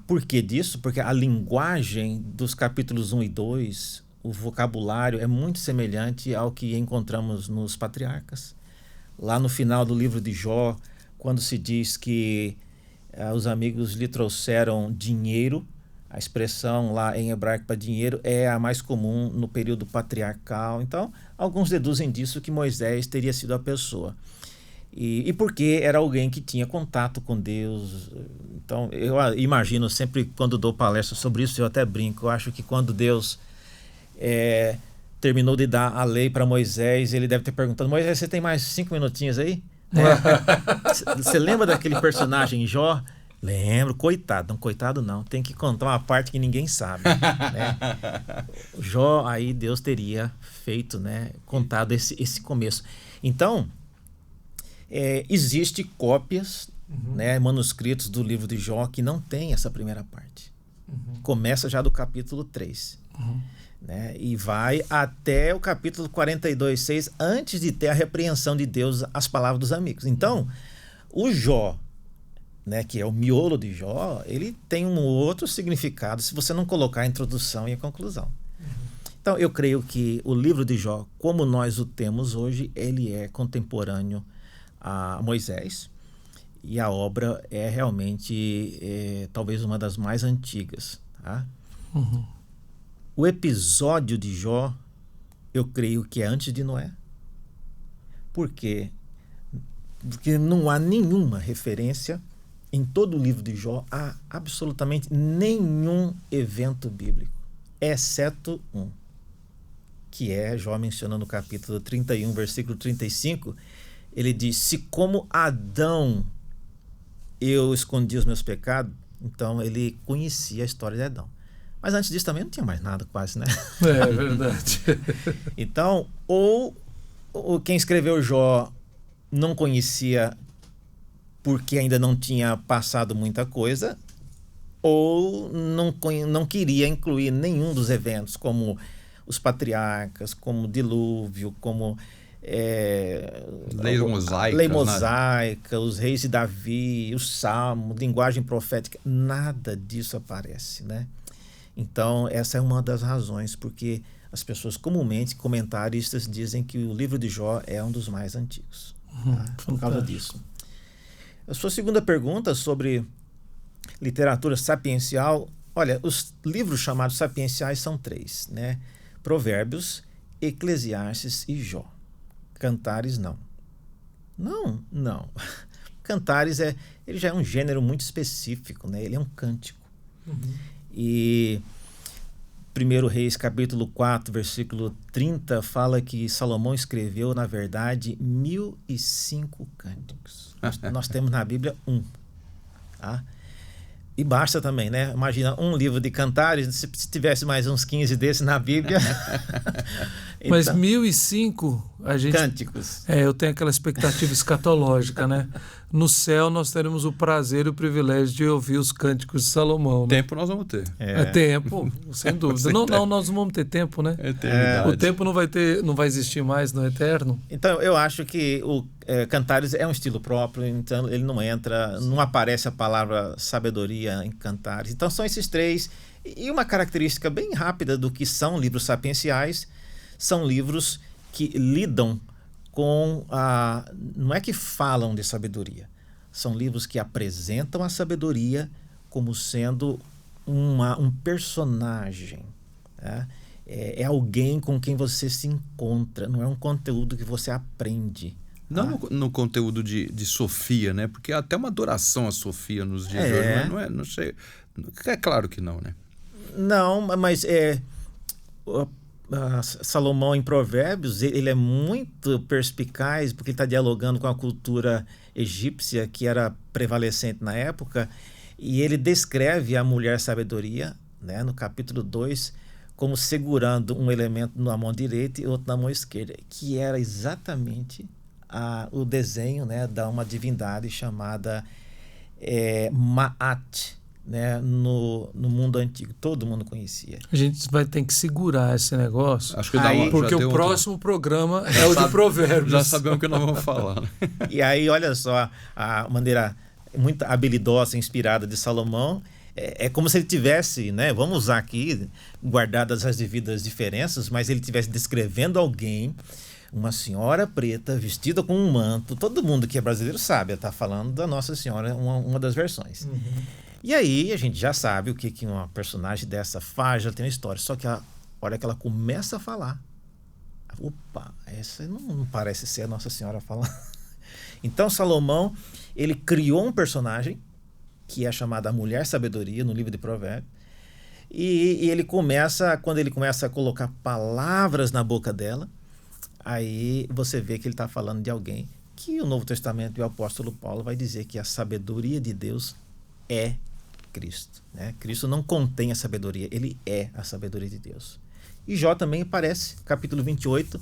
Speaker 2: Por que disso? Porque a linguagem dos capítulos 1 e 2, o vocabulário é muito semelhante ao que encontramos nos patriarcas. Lá no final do livro de Jó, quando se diz que os amigos lhe trouxeram dinheiro, a expressão lá em hebraico para dinheiro é a mais comum no período patriarcal. Então, alguns deduzem disso que Moisés teria sido a pessoa. E porque era alguém que tinha contato com Deus. Então, eu imagino sempre, quando dou palestra sobre isso, eu até brinco. Eu acho que quando Deus terminou de dar a lei para Moisés, ele deve ter perguntado, Moisés, você tem mais 5 minutinhos aí? Você lembra daquele personagem Jó? Lembro, coitado. Não, coitado não. Tem que contar uma parte que ninguém sabe. Né? Jó, aí Deus teria feito, né, contado esse começo. Então, existe cópias, né, manuscritos do livro de Jó que não tem essa primeira parte. Começa já do capítulo 3. né? E vai até o capítulo 42:6, antes de ter a repreensão de Deus às palavras dos amigos. Então, o Jó, né, que é o miolo de Jó, ele tem um outro significado se você não colocar a introdução e a conclusão. Então, eu creio que o livro de Jó, como nós o temos hoje, ele é contemporâneo a Moisés, e a obra é realmente talvez uma das mais antigas. Tá? O episódio de Jó, eu creio que é antes de Noé. Por quê? Porque não há nenhuma referência em todo o livro de Jó a absolutamente nenhum evento bíblico, exceto um, que é Jó mencionando no capítulo 31, versículo 35, ele diz: se como Adão eu escondi os meus pecados, então ele conhecia a história de Adão. Mas antes disso também não tinha mais nada quase, né?
Speaker 1: É verdade.
Speaker 2: Então, ou quem escreveu Jó não conhecia porque ainda não tinha passado muita coisa, ou não queria incluir nenhum dos eventos, como os patriarcas, como o dilúvio, como lei mosaica, os reis de Davi, os salmos, linguagem profética, nada disso aparece, né? Então, essa é uma das razões porque as pessoas comumente, comentaristas, dizem que o livro de Jó é um dos mais antigos, por causa disso. A sua segunda pergunta sobre literatura sapiencial, olha, os livros chamados sapienciais são 3, né? Provérbios, Eclesiastes e Jó. Cantares, não. Não. Cantares ele já é um gênero muito específico, né? Ele é um cântico. E 1 Reis, capítulo 4, versículo 30, fala que Salomão escreveu, na verdade, 1.005 cânticos. Nós temos na Bíblia 1. Tá? E basta também, né? Imagina um livro de Cantares, se tivesse mais uns 15 desses na Bíblia. Então,
Speaker 1: mas 1.005, a gente...
Speaker 2: Cânticos.
Speaker 1: Eu tenho aquela expectativa escatológica, né? No céu nós teremos o prazer e o privilégio de ouvir os cânticos de Salomão. Né?
Speaker 3: Tempo nós vamos ter.
Speaker 1: Tempo, sem dúvida. Não, nós não vamos ter tempo, né? O tempo não vai existir mais no eterno.
Speaker 2: Então, eu acho que o Cantares é um estilo próprio, então ele não aparece a palavra sabedoria em Cantares. Então, são esses 3. E uma característica bem rápida do que são livros sapienciais, são livros que lidam com não é que falam de sabedoria, são livros que apresentam a sabedoria como sendo um personagem, tá? É alguém com quem você se encontra, não é um conteúdo que você aprende.
Speaker 3: Não no conteúdo de Sofia, né? Porque há até uma adoração a Sofia nos dias de hoje, não sei. É claro que não, né?
Speaker 2: Não, mas Salomão em Provérbios, ele é muito perspicaz porque ele está dialogando com a cultura egípcia que era prevalecente na época, e ele descreve a mulher sabedoria, né, no capítulo 2, como segurando um elemento na mão direita e outro na mão esquerda, que era exatamente o desenho, né, de uma divindade chamada Maat, né, no mundo antigo. Todo mundo conhecia.
Speaker 1: A gente vai ter que segurar esse negócio,
Speaker 3: acho que
Speaker 1: porque o próximo programa é o de Provérbios.
Speaker 3: Já sabemos o que nós vamos falar. Né?
Speaker 2: E aí, olha só, a maneira muito habilidosa, inspirada de Salomão, é como se ele tivesse, né, vamos usar aqui, guardadas as devidas diferenças, mas ele estivesse descrevendo alguém, uma senhora preta, vestida com um manto. Todo mundo que é brasileiro sabe, está falando da Nossa Senhora, uma das versões. E aí a gente já sabe o que uma personagem dessa faz, já tem uma história. Só que a hora que ela começa a falar, opa, essa não parece ser a Nossa Senhora falando. Então Salomão, ele criou um personagem que é chamada a Mulher Sabedoria no livro de Provérbios. E quando ele começa a colocar palavras na boca dela, aí você vê que ele está falando de alguém que o Novo Testamento e o apóstolo Paulo vai dizer que a sabedoria de Deus é Cristo, né? Cristo não contém a sabedoria, ele é a sabedoria de Deus. E Jó também aparece, capítulo 28,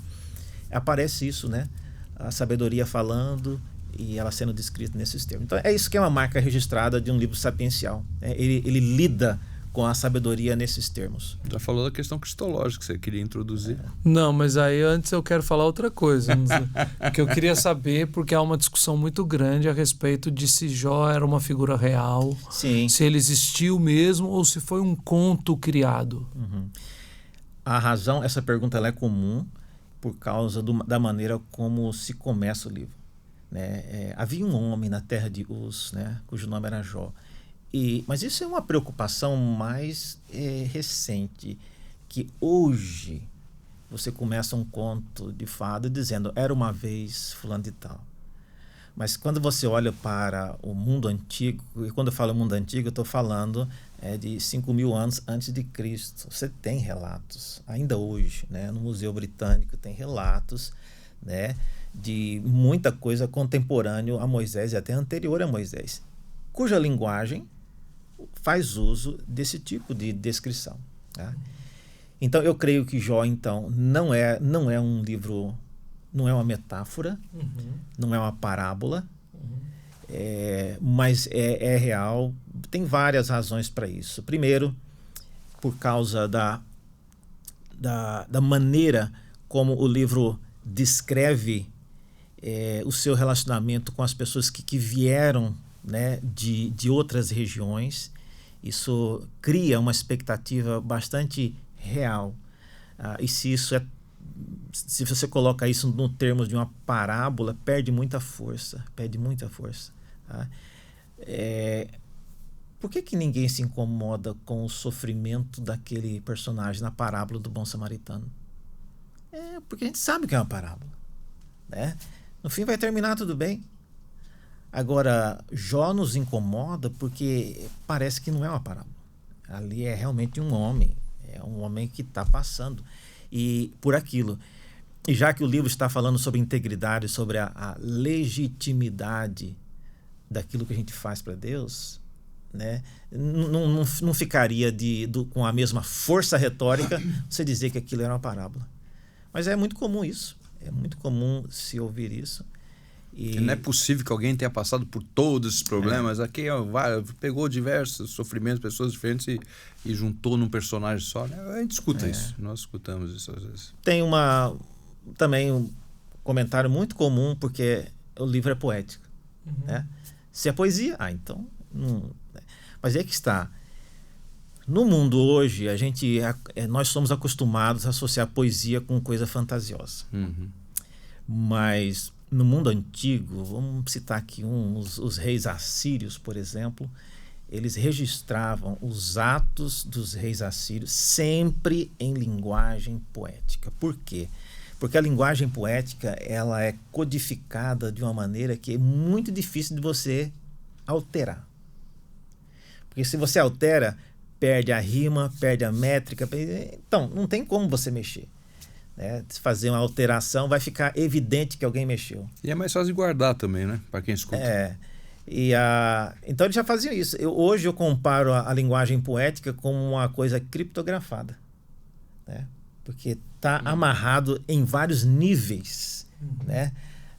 Speaker 2: aparece isso, né? A sabedoria falando e ela sendo descrita nesses termos. Então é isso que é uma marca registrada de um livro sapiencial, né? Ele lida com a sabedoria nesses termos.
Speaker 3: Já falou da questão cristológica que você queria introduzir.
Speaker 1: Não, mas aí antes eu quero falar outra coisa. Que eu queria saber, porque há uma discussão muito grande a respeito de se Jó era uma figura real,
Speaker 2: Sim.
Speaker 1: se ele existiu mesmo ou se foi um conto criado.
Speaker 2: A razão, essa pergunta ela é comum por causa da maneira como se começa o livro. Né? Havia um homem na terra de Uz, né, cujo nome era Jó. Mas isso é uma preocupação mais recente, que hoje você começa um conto de fada dizendo era uma vez fulano de tal. Mas quando você olha para o mundo antigo, e quando eu falo mundo antigo, eu estou falando de 5.000 anos antes de Cristo. Você tem relatos, ainda hoje, né, no Museu Britânico tem relatos, né, de muita coisa contemporânea a Moisés e até anterior a Moisés, cuja linguagem faz uso desse tipo de descrição. Tá? Então eu creio que Jó então não é um livro, não é uma metáfora, não é uma parábola, mas é real. Tem várias razões para isso. Primeiro, por causa da maneira como o livro descreve o seu relacionamento com as pessoas que vieram, né, de outras regiões. Isso cria uma expectativa bastante real. E se você coloca isso no termos de uma parábola, perde muita força. Tá? Por que ninguém se incomoda com o sofrimento daquele personagem na parábola do bom samaritano? Porque a gente sabe que é uma parábola, né? No fim vai terminar tudo bem. Agora, Jó nos incomoda porque parece que não é uma parábola. Ali é realmente um homem que está passando por aquilo. E já que o livro está falando sobre integridade, sobre a legitimidade daquilo que a gente faz para Deus, né, não ficaria com a mesma força retórica você dizer que aquilo era uma parábola. Mas é muito comum isso. É muito comum se ouvir isso.
Speaker 3: Não é possível que alguém tenha passado por todos esses problemas. Aqui pegou diversos sofrimentos, pessoas diferentes e juntou num personagem só. Né? A gente escuta isso. Nós escutamos isso às vezes.
Speaker 2: Tem também um comentário muito comum, porque o livro é poético. Né? Se é poesia, então... Não, né? Mas é que está. No mundo hoje, nós somos acostumados a associar poesia com coisa fantasiosa. Mas... no mundo antigo, vamos citar aqui os reis assírios, por exemplo, eles registravam os atos dos reis assírios sempre em linguagem poética. Por quê? Porque a linguagem poética ela é codificada de uma maneira que é muito difícil de você alterar. Porque se você altera, perde a rima, perde a métrica, então não tem como você mexer. Se fazer uma alteração, vai ficar evidente que alguém mexeu.
Speaker 3: E é mais fácil de guardar também, né? Para quem escuta.
Speaker 2: Então eles já faziam isso. Hoje eu comparo a linguagem poética como uma coisa criptografada. Né? Porque está amarrado em vários níveis. Né?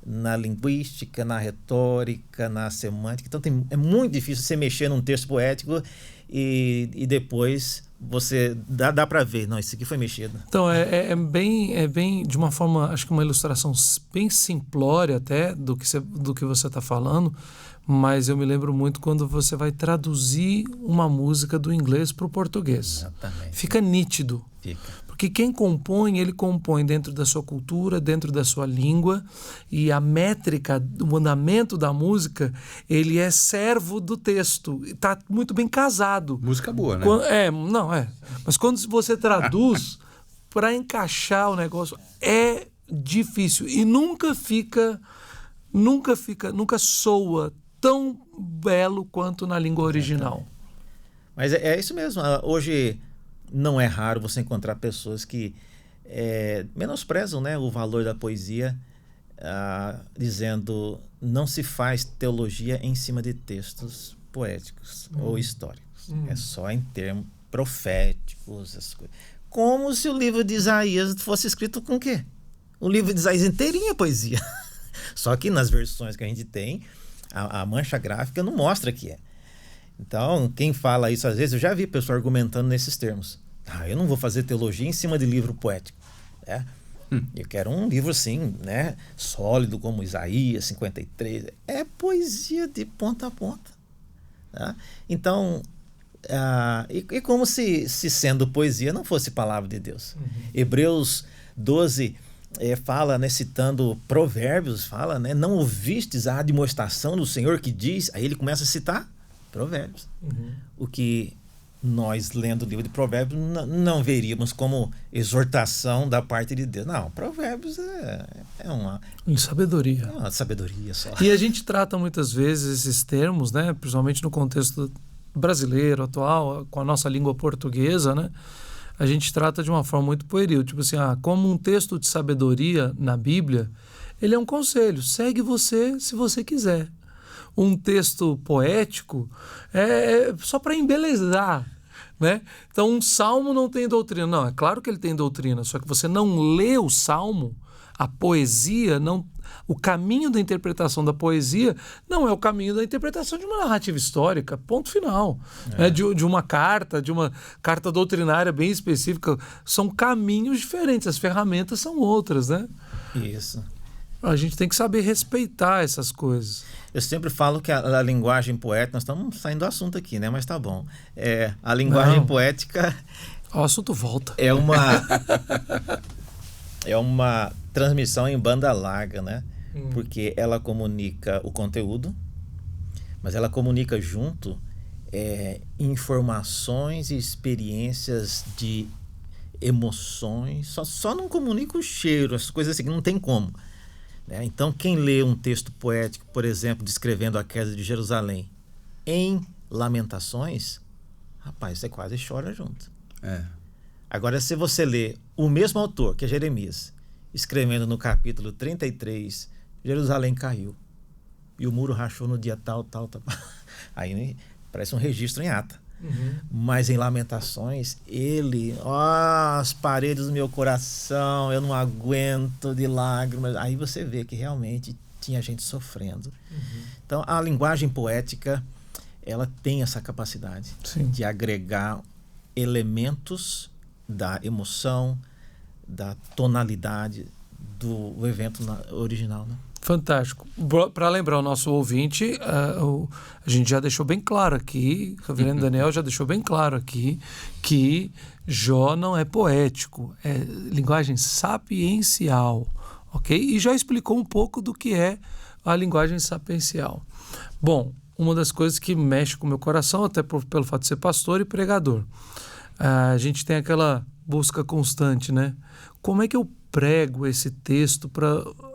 Speaker 2: Na linguística, na retórica, na semântica. Então é muito difícil você mexer num texto poético e depois... você dá para ver, não, isso aqui foi mexido.
Speaker 1: Então é bem de uma forma, acho que uma ilustração bem simplória até do que você está falando, mas eu me lembro muito quando você vai traduzir uma música do inglês para o português.
Speaker 2: Exatamente.
Speaker 1: Fica nítido. Porque quem compõe, ele compõe dentro da sua cultura, dentro da sua língua, e a métrica, o andamento da música, ele é servo do texto. Está muito bem casado.
Speaker 3: Música boa, né?
Speaker 1: Mas quando você traduz, para encaixar o negócio, é difícil. E nunca soa tão belo quanto na língua original.
Speaker 2: Mas é isso mesmo. Hoje... não é raro você encontrar pessoas que menosprezam, né, o valor da poesia, dizendo não se faz teologia em cima de textos poéticos ou históricos. É só em termos proféticos, essas coisas. Como se o livro de Isaías fosse escrito com o quê? O livro de Isaías inteirinho é poesia. Só que nas versões que a gente tem, a mancha gráfica não mostra que é. Então, quem fala isso às vezes, eu já vi pessoa argumentando nesses termos. Eu não vou fazer teologia em cima de livro poético, né? Eu quero um livro assim, né, sólido, como Isaías 53. É poesia de ponta a ponta. Tá? Então, e como se sendo poesia não fosse palavra de Deus. Hebreus 12 fala, né, citando Provérbios, fala, né, não ouvistes a admoestação do Senhor que diz, aí ele começa a citar Provérbios. O que nós, lendo o livro de Provérbios, não veríamos como exortação da parte de Deus. Não, Provérbios é uma
Speaker 1: sabedoria.
Speaker 2: É uma sabedoria só.
Speaker 1: E a gente trata muitas vezes esses termos, né, principalmente no contexto brasileiro atual, com a nossa língua portuguesa, né, a gente trata de uma forma muito pueril, tipo assim, como um texto de sabedoria na Bíblia, ele é um conselho, segue você se você quiser. Um texto poético é só para embelezar, né? Então, um salmo não tem doutrina. Não, é claro que ele tem doutrina, só que você não lê o salmo, a poesia, não, o caminho da interpretação da poesia não é o caminho da interpretação de uma narrativa histórica, ponto final. Né? De uma carta doutrinária bem específica, são caminhos diferentes, as ferramentas são outras, né?
Speaker 2: Isso.
Speaker 1: A gente tem que saber respeitar essas coisas.
Speaker 2: Eu sempre falo que a linguagem poética, nós estamos saindo do assunto aqui, né? Mas tá bom. A linguagem poética...
Speaker 1: O assunto volta.
Speaker 2: É uma transmissão em banda larga, né? Porque ela comunica o conteúdo, mas ela comunica junto informações e experiências de emoções. Só não comunica o cheiro, as coisas assim, não tem como. Então, quem lê um texto poético, por exemplo, descrevendo a queda de Jerusalém em Lamentações, rapaz, você quase chora junto. Agora, se você lê o mesmo autor, que é Jeremias, escrevendo no capítulo 33, Jerusalém caiu e o muro rachou no dia tal. Aí parece um registro em ata. Mas em Lamentações, as paredes do meu coração, eu não aguento de lágrimas. Aí você vê que realmente tinha gente sofrendo. Então, a linguagem poética, ela tem essa capacidade de agregar elementos da emoção, da tonalidade do evento original, né?
Speaker 1: Fantástico. Para lembrar o nosso ouvinte, a gente já deixou bem claro aqui, o reverendo Daniel já deixou bem claro aqui, que Jó não é poético, é linguagem sapiencial, ok? E já explicou um pouco do que é a linguagem sapiencial. Bom, uma das coisas que mexe com o meu coração, até pelo fato de ser pastor e pregador, a gente tem aquela busca constante, né? Como é que eu prego esse texto para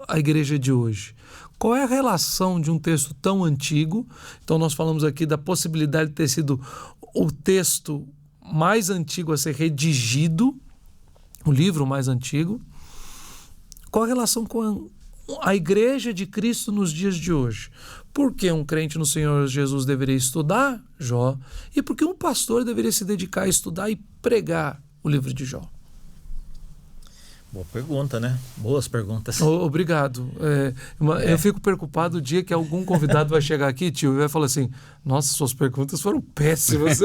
Speaker 1: a igreja de hoje? Qual é a relação de um texto tão antigo? Então, nós falamos aqui da possibilidade de ter sido o texto mais antigo a ser redigido, o livro mais antigo. Qual a relação com a igreja de Cristo nos dias de hoje? Por que um crente no Senhor Jesus deveria estudar Jó? E por que um pastor deveria se dedicar a estudar e pregar o livro de Jó?
Speaker 2: Boa pergunta, né? Boas perguntas.
Speaker 1: Obrigado. Eu fico preocupado o dia que algum convidado vai chegar aqui, tio, e vai falar assim, nossa, suas perguntas foram péssimas.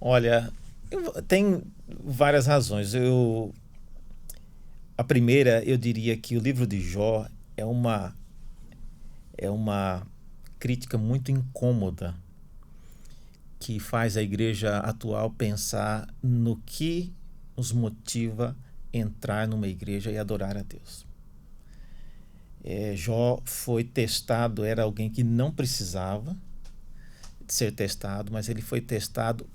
Speaker 2: Olha, tem várias razões. A primeira, eu diria que o livro de Jó é uma crítica muito incômoda que faz a igreja atual pensar no que nos motiva a entrar numa igreja e adorar a Deus. Jó foi testado, era alguém que não precisava de ser testado, mas ele foi testado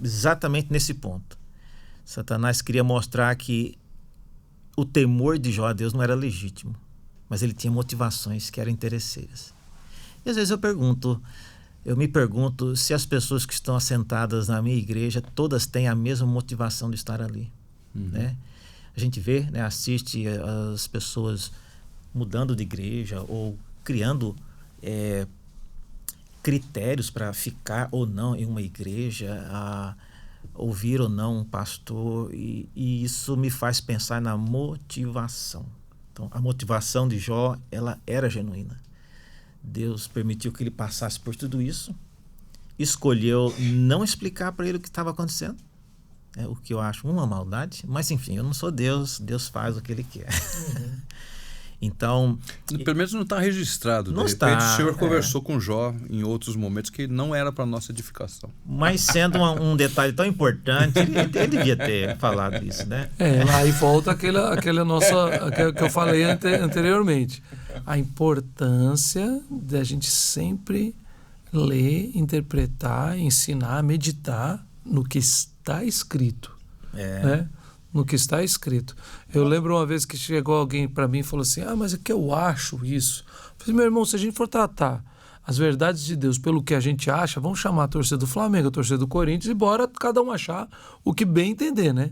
Speaker 2: exatamente nesse ponto. Satanás queria mostrar que o temor de Jó a Deus não era legítimo, mas ele tinha motivações que eram interesseiras. E às vezes eu me pergunto se as pessoas que estão assentadas na minha igreja, todas têm a mesma motivação de estar ali. Né? A gente vê, né, assiste as pessoas mudando de igreja ou criando critérios para ficar ou não em uma igreja, a ouvir ou não um pastor, e isso me faz pensar na motivação. Então, a motivação de Jó, ela era genuína. Deus permitiu que ele passasse por tudo isso, escolheu não explicar para ele o que estava acontecendo, o que eu acho uma maldade, mas enfim, eu não sou Deus, Deus faz o que ele quer. Então,
Speaker 3: pelo menos não está registrado.
Speaker 2: Não
Speaker 3: de repente,
Speaker 2: está,
Speaker 3: o Senhor conversou com Jó em outros momentos que não era para nossa edificação.
Speaker 2: mas sendo um detalhe tão importante, ele devia ter falado isso, né?
Speaker 1: Aí volta aquela nossa, aquela que eu falei anteriormente. A importância da gente sempre ler, interpretar, ensinar, meditar no que está escrito. Né? No que está escrito. Eu lembro uma vez que chegou alguém para mim e falou assim, mas é que eu acho isso. Eu falei, meu irmão, se a gente for tratar as verdades de Deus pelo que a gente acha, vamos chamar a torcida do Flamengo, a torcida do Corinthians, e bora cada um achar o que bem entender, né?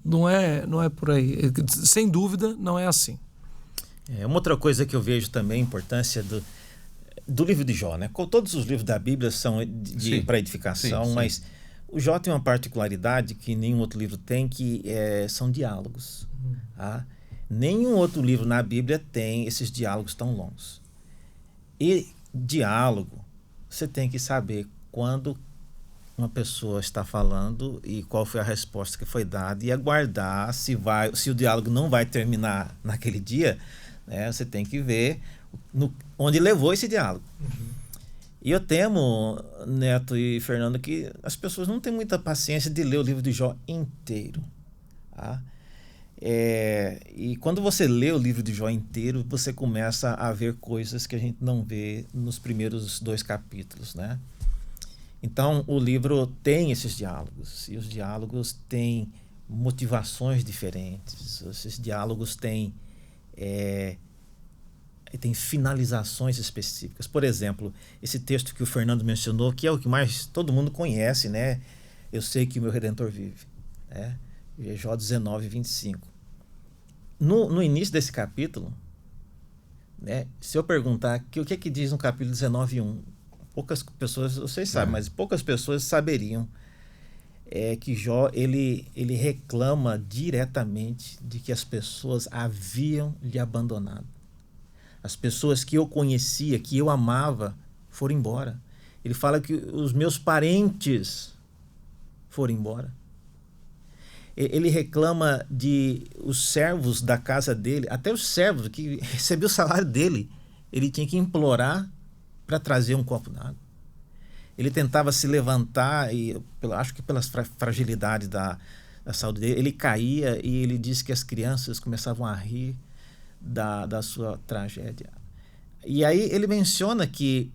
Speaker 1: Não é por aí. Sem dúvida, não é assim.
Speaker 2: Uma outra coisa que eu vejo também, a importância do livro de Jó, né? Todos os livros da Bíblia são para edificação, sim. Mas o Jó tem uma particularidade que nenhum outro livro tem, que são diálogos. Tá? Nenhum outro livro na Bíblia tem esses diálogos tão longos. E diálogo, você tem que saber quando uma pessoa está falando e qual foi a resposta que foi dada, e aguardar se o diálogo não vai terminar naquele dia, né? Você tem que ver onde levou esse diálogo. E eu temo, Neto e Fernando, que as pessoas não têm muita paciência de ler o livro de Jó inteiro. Tá? E quando você lê o livro de Jó inteiro, você começa a ver coisas que a gente não vê nos primeiros 2 capítulos, né? Então, o livro tem esses diálogos, e os diálogos têm motivações diferentes, esses diálogos têm finalizações específicas. Por exemplo, esse texto que o Fernando mencionou, que é o que mais todo mundo conhece, né? Eu sei que o meu Redentor vive. Né? Jó 19, 25. No início desse capítulo, né, se eu perguntar o que é que diz no capítulo 19, 1, poucas pessoas, vocês sabem, mas poucas pessoas saberiam que Jó ele reclama diretamente de que as pessoas haviam lhe abandonado. As pessoas que eu conhecia, que eu amava, foram embora. Ele fala que os meus parentes foram embora. Ele reclama de os servos da casa dele, até os servos que recebiam o salário dele, ele tinha que implorar para trazer um copo d'água. Ele tentava se levantar, e acho que pelas fragilidades da saúde dele, ele caía, e ele disse que as crianças começavam a rir da sua tragédia. E aí ele menciona que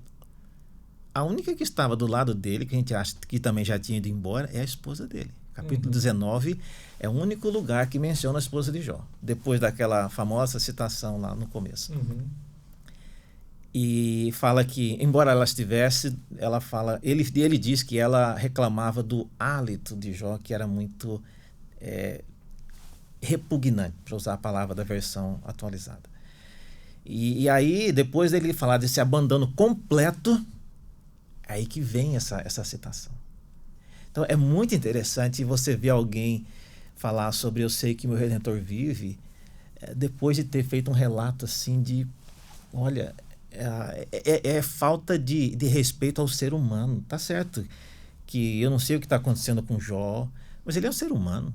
Speaker 2: a única que estava do lado dele, que a gente acha que também já tinha ido embora, é a esposa dele. Capítulo 19 é o único lugar que menciona a esposa de Jó, depois daquela famosa citação lá no começo. E fala que, embora ela estivesse, ele diz que ela reclamava do hálito de Jó, que era muito repugnante, para usar a palavra da versão atualizada. E aí, depois dele falar desse abandono completo, aí que vem essa citação. Então, é muito interessante você ver alguém falar sobre eu sei que meu Redentor vive, depois de ter feito um relato assim de, olha, falta de respeito ao ser humano. Tá certo que eu não sei o que está acontecendo com Jó, mas ele é um ser humano.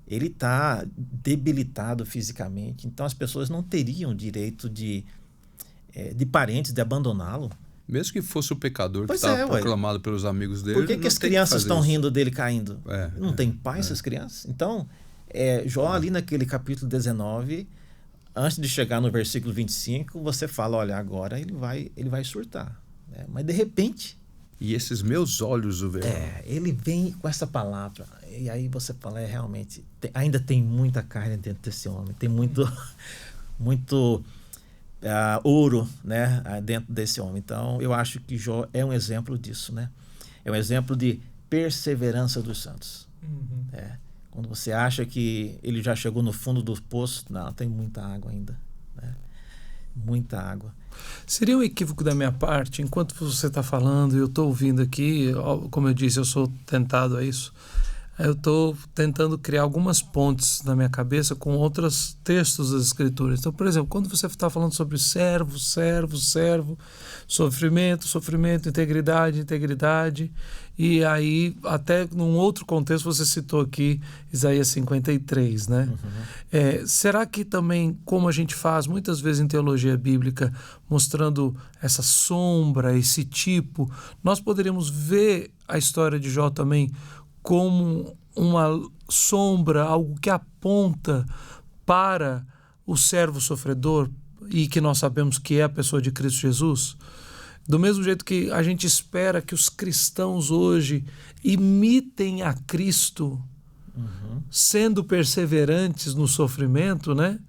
Speaker 2: Ele está debilitado fisicamente, então as pessoas não teriam direito de parentes de abandoná-lo.
Speaker 3: Mesmo que fosse o pecador que estava proclamado pelos amigos dele.
Speaker 2: Por que as crianças estão rindo dele caindo? Não tem pai essas crianças? Então, Jó ali naquele capítulo 19, antes de chegar no versículo 25, você fala, olha, agora ele vai surtar. Né? Mas de repente...
Speaker 3: E esses meus olhos o verão.
Speaker 2: Ele vem com essa palavra. E aí você fala, realmente, ainda tem muita carne dentro desse homem. Tem muito ouro, né, dentro desse homem. Então, eu acho que Jó é um exemplo disso, né? É um exemplo de perseverança dos santos. Quando você acha que ele já chegou no fundo do poço, não, tem muita água ainda. Né? Muita água.
Speaker 1: Seria um equívoco da minha parte, enquanto você está falando e eu estou ouvindo aqui, como eu disse, eu sou tentado a isso, eu estou tentando criar algumas pontes na minha cabeça com outros textos das Escrituras. Então, por exemplo, quando você está falando sobre servo, sofrimento, integridade, e aí, até num outro contexto, você citou aqui Isaías 53, né? Será que também, como a gente faz muitas vezes em teologia bíblica, mostrando essa sombra, esse tipo, nós poderíamos ver a história de Jó também como uma sombra, algo que aponta para o servo sofredor e que nós sabemos que é a pessoa de Cristo Jesus? Do mesmo jeito que a gente espera que os cristãos hoje imitem a Cristo, sendo perseverantes no sofrimento, né?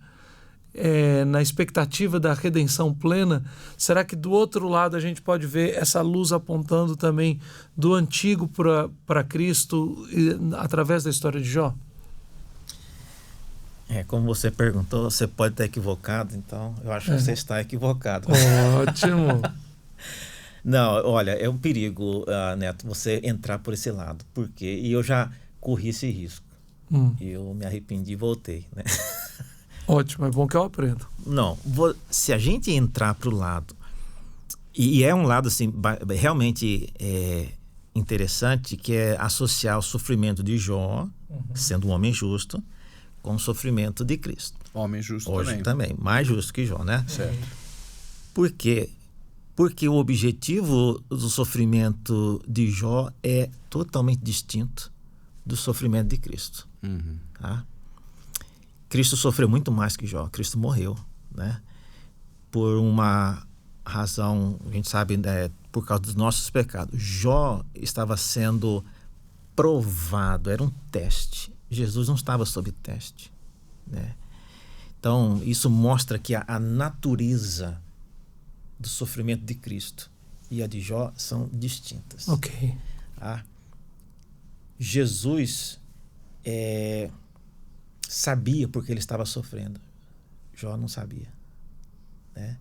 Speaker 1: Na expectativa da redenção plena, será que do outro lado a gente pode ver essa luz apontando também do antigo para Cristo através da história de Jó?
Speaker 2: Como você perguntou, você pode estar equivocado, então eu acho que você está equivocado.
Speaker 1: Ótimo!
Speaker 2: Não, olha, é um perigo, Neto, você entrar por esse lado. Por quê? E eu já corri esse risco. Eu me arrependi e voltei, né?
Speaker 1: Ótimo, é bom que eu aprendo.
Speaker 2: Não, se a gente entrar para o lado, e é um lado assim, realmente interessante, que é associar o sofrimento de Jó, sendo um homem justo, com o sofrimento de Cristo.
Speaker 3: Homem justo
Speaker 2: hoje também, mais justo que Jó, né?
Speaker 3: Certo.
Speaker 2: Por quê? Porque o objetivo do sofrimento de Jó é totalmente distinto do sofrimento de Cristo. Tá? Cristo sofreu muito mais que Jó. Cristo morreu, né? Por uma razão, a gente sabe, por causa dos nossos pecados. Jó estava sendo provado, era um teste. Jesus não estava sob teste, né? Então, isso mostra que a natureza do sofrimento de Cristo e a de Jó são distintas.
Speaker 1: Ok.
Speaker 2: Tá? Jesus sabia porque ele estava sofrendo. Jó não sabia, né?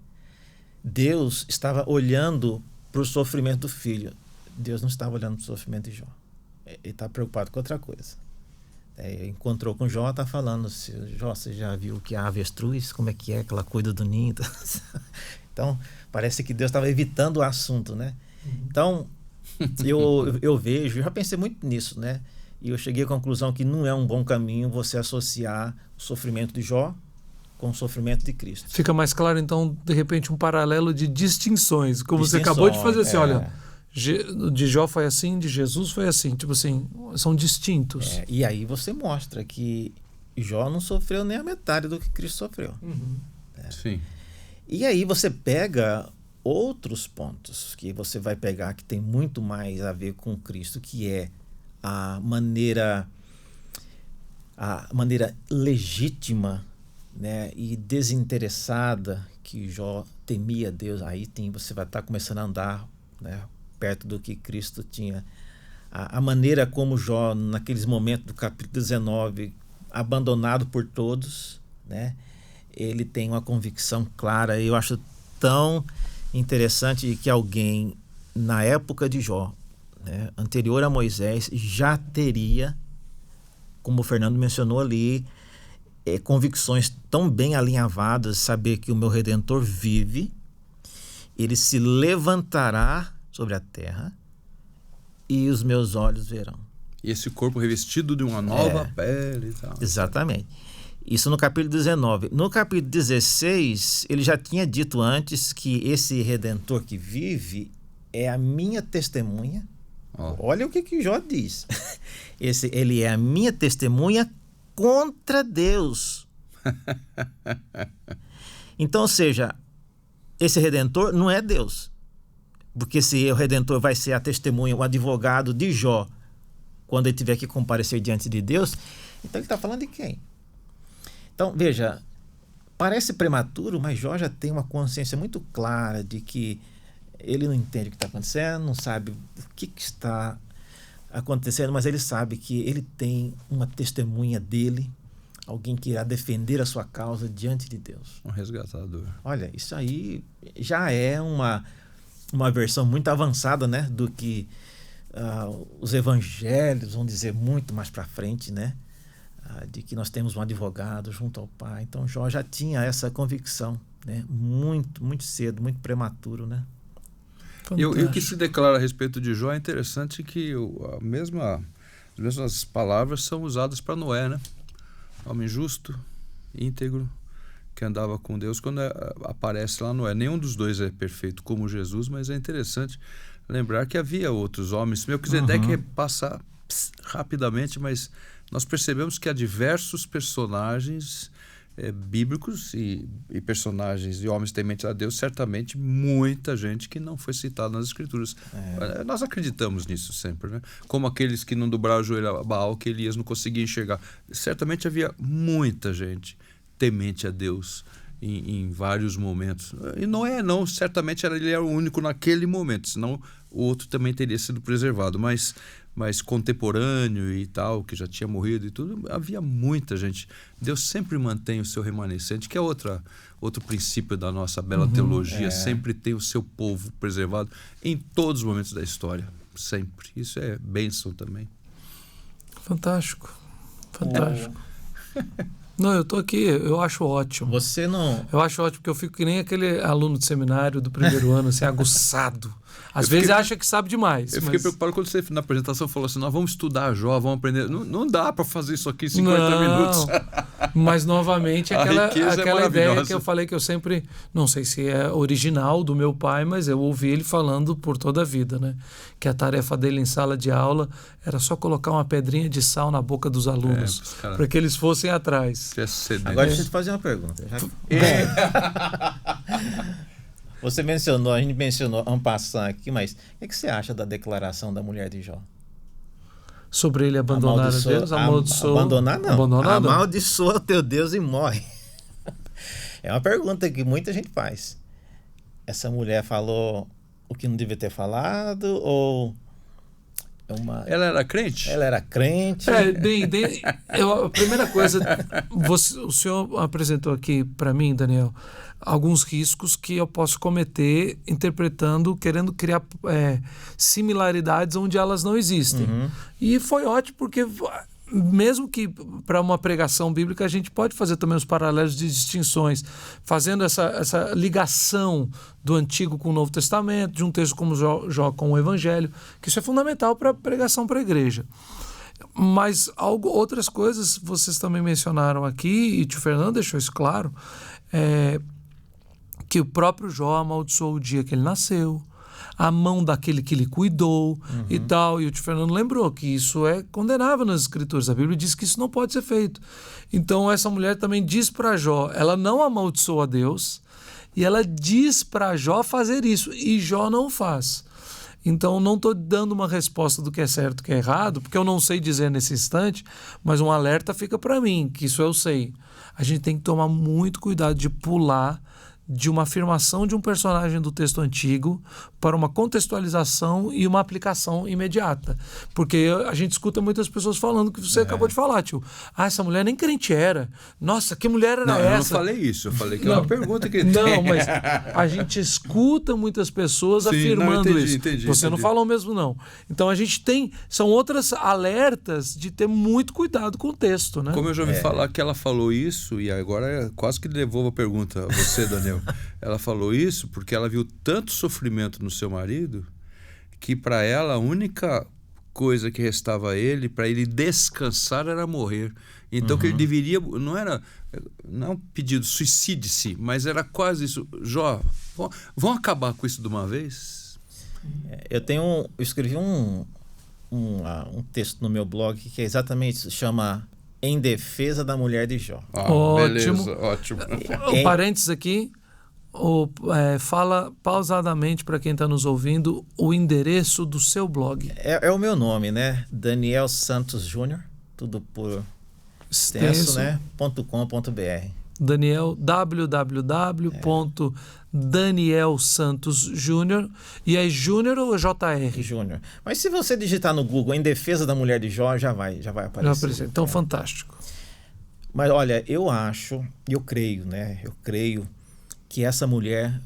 Speaker 2: Deus estava olhando para o sofrimento do filho. Deus não estava olhando para o sofrimento de Jó. Ele está preocupado com outra coisa. Encontrou com Jó, está falando: Jó, você já viu que a avestruz, como é que aquela coisa do ninho? Então, parece que Deus estava evitando o assunto, né? Então, eu vejo, já pensei muito nisso, né? E eu cheguei à conclusão que não é um bom caminho você associar o sofrimento de Jó com o sofrimento de Cristo.
Speaker 1: Fica mais claro, então, de repente, um paralelo de distinções. Como você acabou de fazer assim, olha, de Jó foi assim, de Jesus foi assim. Tipo assim, são distintos.
Speaker 2: E aí você mostra que Jó não sofreu nem a metade do que Cristo sofreu.
Speaker 3: Sim.
Speaker 2: E aí você pega outros pontos que você vai pegar que tem muito mais a ver com Cristo, que é a maneira legítima, né, e desinteressada que Jó temia Deus. Aí você vai estar começando a andar, né, perto do que Cristo tinha. A maneira como Jó, naqueles momentos do capítulo 19, abandonado por todos, né, ele tem uma convicção clara. Eu acho tão interessante que alguém, na época de Jó, né, anterior a Moisés, já teria, como o Fernando mencionou ali, convicções tão bem alinhavadas, saber que o meu Redentor vive, ele se levantará sobre a terra e os meus olhos verão.
Speaker 3: E esse corpo revestido de uma nova pele e tal.
Speaker 2: Exatamente. Isso no capítulo 19. No capítulo 16, ele já tinha dito antes que esse Redentor que vive é a minha testemunha. Olha o que Jó diz. Ele é a minha testemunha contra Deus. Então, ou seja, esse Redentor não é Deus. Porque se o Redentor vai ser a testemunha, o advogado de Jó, quando ele tiver que comparecer diante de Deus, então ele está falando de quem? Então, veja, parece prematuro, mas Jó já tem uma consciência muito clara de que ele não entende o que está acontecendo, não sabe o que está acontecendo, mas ele sabe que ele tem uma testemunha dele, alguém que irá defender a sua causa diante de Deus.
Speaker 3: Um resgatador.
Speaker 2: Olha, isso aí já é uma versão muito avançada, né, do que os evangelhos vão dizer muito mais para frente, né? De que nós temos um advogado junto ao Pai. Então Jó já tinha essa convicção, né? Muito, muito cedo, muito prematuro, né?
Speaker 3: E o que se declara a respeito de Jó é interessante que as mesmas palavras são usadas para Noé, né? Homem justo, íntegro, que andava com Deus. Quando aparece lá Noé, nenhum dos dois é perfeito como Jesus, mas é interessante lembrar que havia outros homens. Melquisedeque passa rapidamente, mas nós percebemos que há diversos personagens bíblicos e personagens e homens tementes a Deus, certamente muita gente que não foi citada nas Escrituras. Nós acreditamos nisso sempre, né? Como aqueles que não dobraram o joelho a Baal, que Elias não conseguia enxergar. Certamente havia muita gente temente a Deus em vários momentos. E Noé não, certamente ele era o único naquele momento, senão o outro também teria sido preservado, mas contemporâneo e tal, que já tinha morrido e tudo, havia muita gente. Deus sempre mantém o seu remanescente, que é outro princípio da nossa bela teologia, sempre tem o seu povo preservado em todos os momentos da história, sempre. Isso é bênção também.
Speaker 1: Fantástico. Não, eu tô aqui, eu acho ótimo.
Speaker 2: Você não...
Speaker 1: Eu acho ótimo, porque eu fico que nem aquele aluno de seminário do primeiro ano, assim, aguçado. Às vezes acha que sabe demais.
Speaker 3: Eu fiquei preocupado quando você, na apresentação, falou assim, nós vamos estudar Jó, vamos aprender. Não dá para fazer isso aqui em 50 minutos.
Speaker 1: Mas, novamente, aquela ideia que eu falei que eu sempre... Não sei se é original do meu pai, mas eu ouvi ele falando por toda a vida, né? Que a tarefa dele em sala de aula era só colocar uma pedrinha de sal na boca dos alunos, para que eles fossem atrás.
Speaker 2: Agora deixa eu te fazer uma pergunta. A gente mencionou en passant aqui, mas o que você acha da declaração da mulher de Jó?
Speaker 1: Sobre ele abandonar a Deus?
Speaker 2: Abandonar não. Amaldiçoa o teu Deus e morre. É uma pergunta que muita gente faz. Essa mulher falou o que não devia ter falado ou...
Speaker 3: Ela era crente?
Speaker 2: Ela era crente.
Speaker 1: A primeira coisa, o senhor apresentou aqui para mim, Daniel, alguns riscos que eu posso cometer interpretando, querendo criar similaridades onde elas não existem. E foi ótimo porque... Mesmo que para uma pregação bíblica a gente pode fazer também os paralelos de distinções, fazendo essa ligação do Antigo com o Novo Testamento, de um texto como Jó com o Evangelho, que isso é fundamental para a pregação para a igreja. Mas outras coisas vocês também mencionaram aqui, e o tio Fernando deixou isso claro, que o próprio Jó amaldiçoou o dia que ele nasceu, a mão daquele que lhe cuidou e tal. E o tio Fernando lembrou que isso é condenável nas Escrituras. A Bíblia diz que isso não pode ser feito. Então essa mulher também diz para Jó, ela não amaldiçoa a Deus e ela diz para Jó fazer isso e Jó não faz. Então não estou dando uma resposta do que é certo e que é errado, porque eu não sei dizer nesse instante, mas um alerta fica para mim, que isso eu sei. A gente tem que tomar muito cuidado de pular de uma afirmação de um personagem do texto antigo para uma contextualização e uma aplicação imediata. Porque a gente escuta muitas pessoas falando que você acabou de falar, tio. Essa mulher nem crente era. Nossa, que mulher era essa?
Speaker 3: Eu não falei isso. Eu falei que é uma pergunta que tem.
Speaker 1: Não, mas a gente escuta muitas pessoas afirmando isso. Você não falou mesmo, não. Então a gente tem... São outras alertas de ter muito cuidado com o texto, né?
Speaker 3: Como eu já ouvi falar que ela falou isso, e agora quase que devolvo a pergunta a você, Daniel. Ela falou isso porque ela viu tanto sofrimento no seu marido que para ela a única coisa que restava a ele, para ele descansar, era morrer. Então que ele deveria, não é um pedido, suicide-se, mas era quase isso. Jó, vão acabar com isso de uma vez?
Speaker 2: Eu escrevi um texto no meu blog que é exatamente isso, chama Em Defesa da Mulher de Jó.
Speaker 3: Beleza, ótimo.
Speaker 1: Um parênteses aqui. Fala pausadamente para quem está nos ouvindo o endereço do seu blog.
Speaker 2: É o meu nome, né? Daniel Santos Júnior, tudo por extenso, né? .com.br.
Speaker 1: Daniel, www.danielsantosjunior. E é Júnior ou JR?
Speaker 2: Júnior. Mas se você digitar no Google Em Defesa da Mulher de Jó, já vai aparecer.
Speaker 1: Então, fantástico.
Speaker 2: Mas olha, eu acho, eu creio, né? Eu creio que essa mulher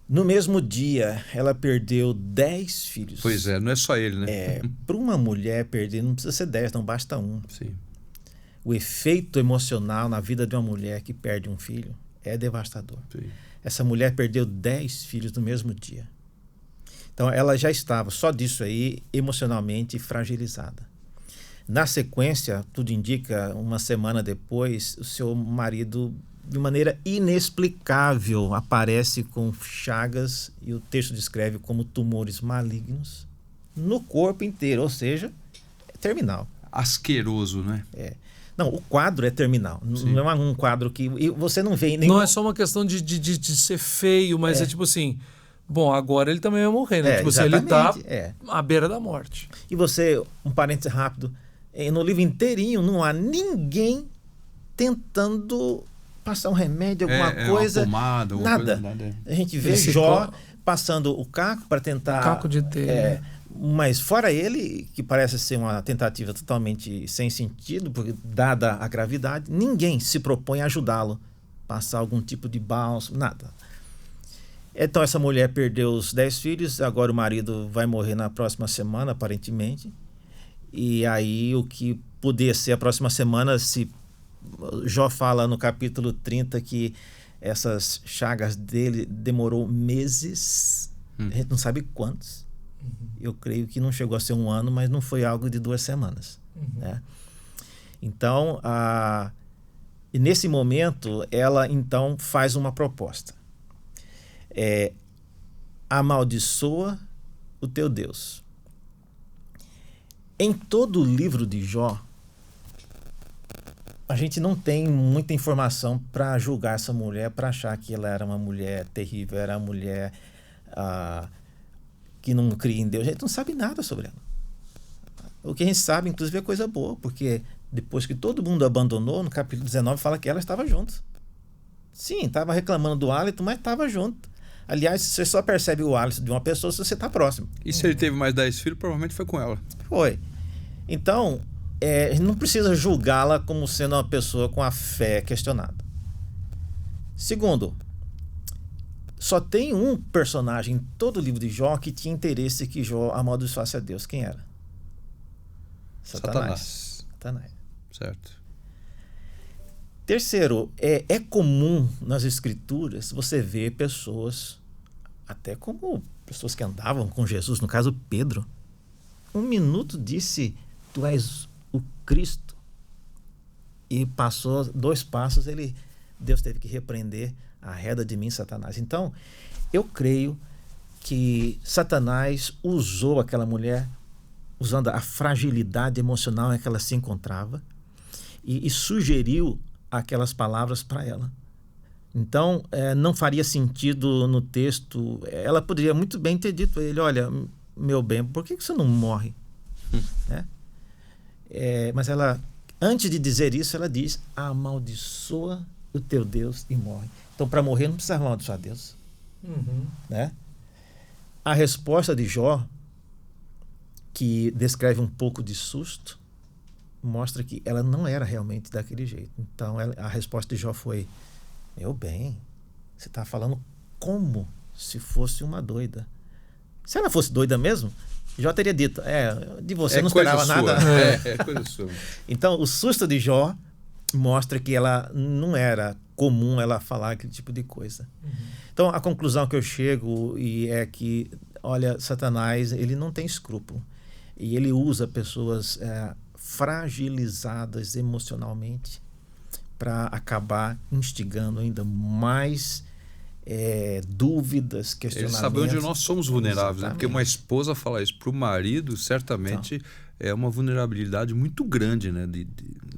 Speaker 2: No mesmo dia, ela perdeu 10 filhos.
Speaker 3: Pois é, não é só ele, né?
Speaker 2: Para uma mulher perder, não precisa ser 10, não basta um.
Speaker 3: Sim.
Speaker 2: O efeito emocional na vida de uma mulher que perde um filho é devastador.
Speaker 3: Sim.
Speaker 2: Essa mulher perdeu 10 filhos no mesmo dia. Então, ela já estava, só disso aí, emocionalmente fragilizada. Na sequência, tudo indica, uma semana depois, o seu marido, de maneira inexplicável, aparece com chagas, e o texto descreve como tumores malignos, no corpo inteiro, ou seja, é terminal.
Speaker 3: Asqueroso, né?
Speaker 2: Não, o quadro é terminal.
Speaker 3: Sim.
Speaker 2: Não é um quadro que... E você não vê nenhum...
Speaker 1: Não é só uma questão de ser feio, mas é tipo assim... Bom, agora ele também vai morrer, né? Tipo assim, ele tá à beira da morte.
Speaker 2: E você, um parênteses rápido, no livro inteirinho não há ninguém tentando passar um remédio, alguma coisa.
Speaker 3: Uma pomada,
Speaker 2: nada. A gente vê Jó passando o caco para tentar...
Speaker 1: Caco de telha.
Speaker 2: Mas fora ele, que parece ser uma tentativa totalmente sem sentido, porque dada a gravidade, ninguém se propõe a ajudá-lo. Passar algum tipo de bálsamo, nada. Então essa mulher perdeu os 10 filhos, agora o marido vai morrer na próxima semana, aparentemente. E aí o que podia ser a próxima semana, se Jó fala no capítulo 30 que essas chagas dele demorou meses, a gente não sabe quantos. Eu creio que não chegou a ser um ano, mas não foi algo de 2 semanas. Né? Então, e nesse momento, ela então faz uma proposta. Amaldiçoa o teu Deus. Em todo o livro de Jó, a gente não tem muita informação para julgar essa mulher, para achar que ela era uma mulher terrível, era uma mulher que não cria em Deus. A gente não sabe nada sobre ela. O que a gente sabe, inclusive, é coisa boa, porque depois que todo mundo abandonou, no capítulo 19 fala que ela estava junto. Sim, estava reclamando do hálito, mas estava junto. Aliás, você só percebe o hálito de uma pessoa se você está próximo.
Speaker 3: E se ele teve mais 10 filhos, provavelmente foi com ela.
Speaker 2: Foi. Então, não precisa julgá-la como sendo uma pessoa com a fé questionada. Segundo, só tem um personagem em todo o livro de Jó que tinha interesse que Jó amaldiçoasse a Deus. Quem era? Satanás.
Speaker 3: Certo.
Speaker 2: Terceiro, é comum nas escrituras você ver pessoas, até como pessoas que andavam com Jesus, no caso Pedro, 1 minuto disse, tu és o Cristo, e passou 2 passos, Deus teve que repreender, arreda de mim, Satanás. Então, eu creio que Satanás usou aquela mulher, usando a fragilidade emocional em que ela se encontrava, e sugeriu aquelas palavras para ela. Então, não faria sentido no texto, ela poderia muito bem ter dito a ele, olha, meu bem, por que você não morre? Né? Mas ela, antes de dizer isso, ela diz, amaldiçoa o teu Deus e morre. Então, para morrer, não precisa amaldiçoar Deus. Né? A resposta de Jó, que descreve um pouco de susto, mostra que ela não era realmente daquele jeito. Então, a resposta de Jó foi, meu bem, você está falando como se fosse uma doida. Se ela fosse doida mesmo, Jó teria dito, de você não esperava nada.
Speaker 3: É coisa sua.
Speaker 2: Então, o susto de Jó mostra que ela não era comum ela falar aquele tipo de coisa. Então, a conclusão que eu chego é que, olha, Satanás, ele não tem escrúpulo. E ele usa pessoas fragilizadas emocionalmente para acabar instigando ainda mais dúvidas, questionamentos.
Speaker 3: Ele sabe onde nós somos vulneráveis, né? Porque uma esposa falar isso para o marido, certamente é uma vulnerabilidade muito grande, né?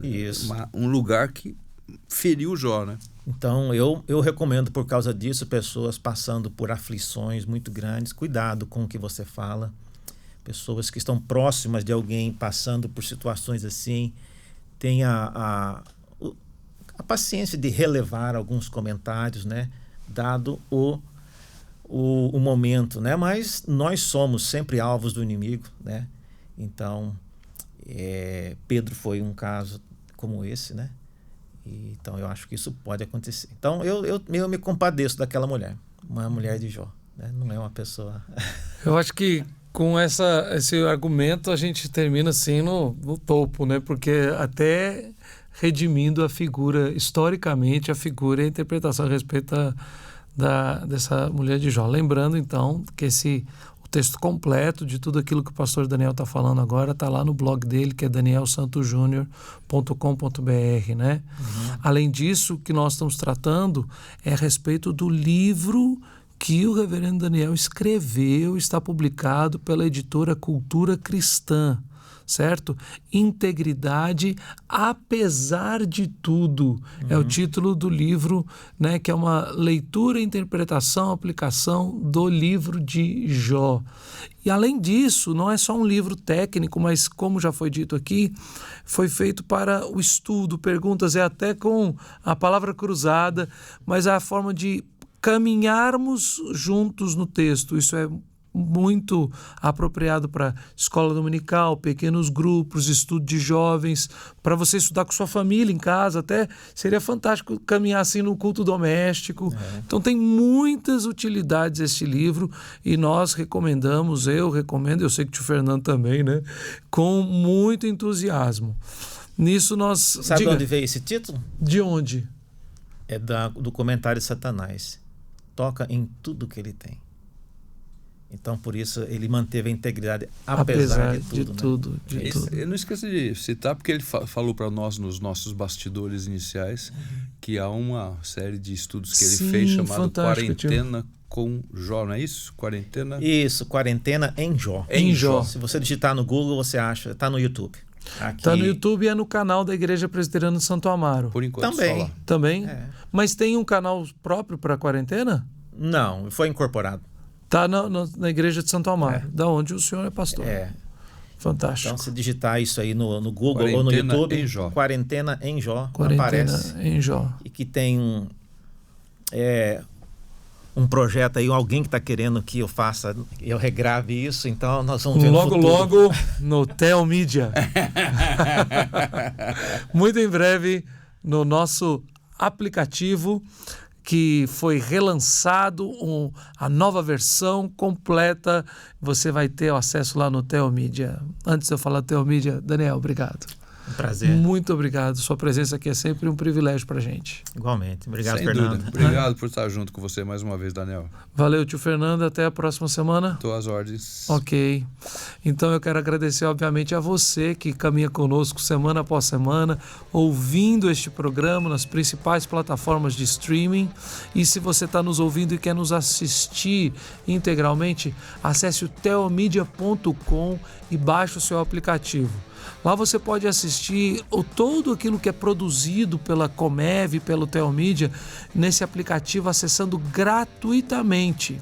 Speaker 2: Isso.
Speaker 3: Um lugar que feriu o Jó, né?
Speaker 2: Então, eu recomendo, por causa disso, pessoas passando por aflições muito grandes, cuidado com o que você fala. Pessoas que estão próximas de alguém passando por situações assim, tenha a paciência de relevar alguns comentários, né? Dado o momento, né? Mas nós somos sempre alvos do inimigo, né? Então, Pedro foi um caso como esse, né? Então, eu acho que isso pode acontecer. Então, eu me compadeço daquela mulher, uma mulher de Jó. né? Não é uma pessoa...
Speaker 1: Eu acho que com esse argumento a gente termina assim no topo, né? Porque até redimindo a figura, historicamente, a figura e a interpretação a respeito dessa mulher de Jó. Lembrando, então, que o texto completo de tudo aquilo que o pastor Daniel está falando agora está lá no blog dele, que é danielsantojunior.com.br, né? Além disso, o que nós estamos tratando é a respeito do livro que o reverendo Daniel escreveu, está publicado pela editora Cultura Cristã, certo? Integridade apesar de tudo. É o título do livro, né, que é uma leitura, interpretação, aplicação do livro de Jó. E além disso, não é só um livro técnico, mas como já foi dito aqui, foi feito para o estudo, perguntas, é até com a palavra cruzada, mas é a forma de caminharmos juntos no texto. Isso é muito apropriado para escola dominical, pequenos grupos, estudo de jovens, para você estudar com sua família em casa, até seria fantástico caminhar assim no culto doméstico. Então tem muitas utilidades este livro e nós recomendamos, eu recomendo, eu sei que o tio Fernando também, né? Com muito entusiasmo. Nisso nós...
Speaker 2: Sabe de onde veio esse título?
Speaker 1: De onde?
Speaker 2: É do comentário de Satanás. Toca em tudo que ele tem. Então, por isso, ele manteve a integridade apesar de tudo.
Speaker 1: De tudo.
Speaker 3: Eu não esqueço de citar, porque ele falou para nós nos nossos bastidores iniciais que há uma série de estudos que ele fez chamado Quarentena com Jó, não é isso? Quarentena?
Speaker 2: Isso, Quarentena em Jó.
Speaker 1: Em Jó.
Speaker 2: Se você digitar no Google, você acha. Está no YouTube.
Speaker 1: Está no YouTube e é no canal da Igreja Presbiteriana de Santo Amaro.
Speaker 3: Por enquanto,
Speaker 2: também.
Speaker 3: só lá.
Speaker 1: Também?
Speaker 2: É.
Speaker 1: Mas tem um canal próprio para quarentena?
Speaker 2: Não, foi incorporado.
Speaker 1: Está na Igreja de Santo Amaro, da onde o senhor é pastor. Fantástico.
Speaker 2: Então, se digitar isso aí no Google
Speaker 3: Quarentena
Speaker 2: ou no YouTube,
Speaker 3: em Jó.
Speaker 2: Quarentena em Jó,
Speaker 1: Quarentena
Speaker 2: aparece.
Speaker 1: em Jó.
Speaker 2: E que tem um projeto aí, alguém que está querendo que eu regrave isso, então nós vamos ver
Speaker 1: logo no Telmídia. Muito em breve no nosso aplicativo, que foi relançado, a nova versão completa. Você vai ter o acesso lá no Telmídia. Antes de eu falar do Telmídia, Daniel, obrigado.
Speaker 2: Um prazer.
Speaker 1: Muito obrigado. Sua presença aqui é sempre um privilégio pra gente.
Speaker 2: Igualmente. Obrigado,
Speaker 3: Sem
Speaker 2: Fernando.
Speaker 3: dúvida. Obrigado por estar junto com você mais uma vez, Daniel.
Speaker 1: Valeu, tio Fernando. Até a próxima semana.
Speaker 3: Estou às ordens.
Speaker 1: Ok. Então eu quero agradecer, obviamente, a você que caminha conosco semana após semana, ouvindo este programa nas principais plataformas de streaming. E se você está nos ouvindo e quer nos assistir integralmente, acesse o teomedia.com e baixe o seu aplicativo. Lá você pode assistir todo aquilo que é produzido pela Comev, pelo Telmídia, nesse aplicativo, acessando gratuitamente.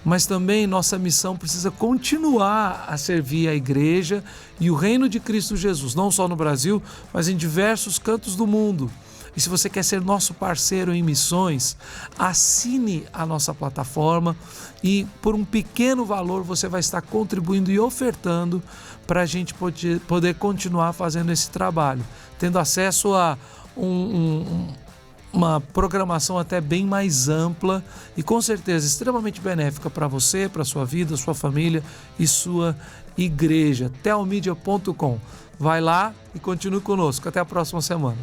Speaker 1: Mas também nossa missão precisa continuar a servir a igreja e o reino de Cristo Jesus, não só no Brasil, mas em diversos cantos do mundo. E se você quer ser nosso parceiro em missões, assine a nossa plataforma e por um pequeno valor você vai estar contribuindo e ofertando para a gente poder continuar fazendo esse trabalho, tendo acesso a uma programação até bem mais ampla e com certeza extremamente benéfica para você, para sua vida, sua família e sua igreja. Telmedia.com. Vai lá e continue conosco. Até a próxima semana.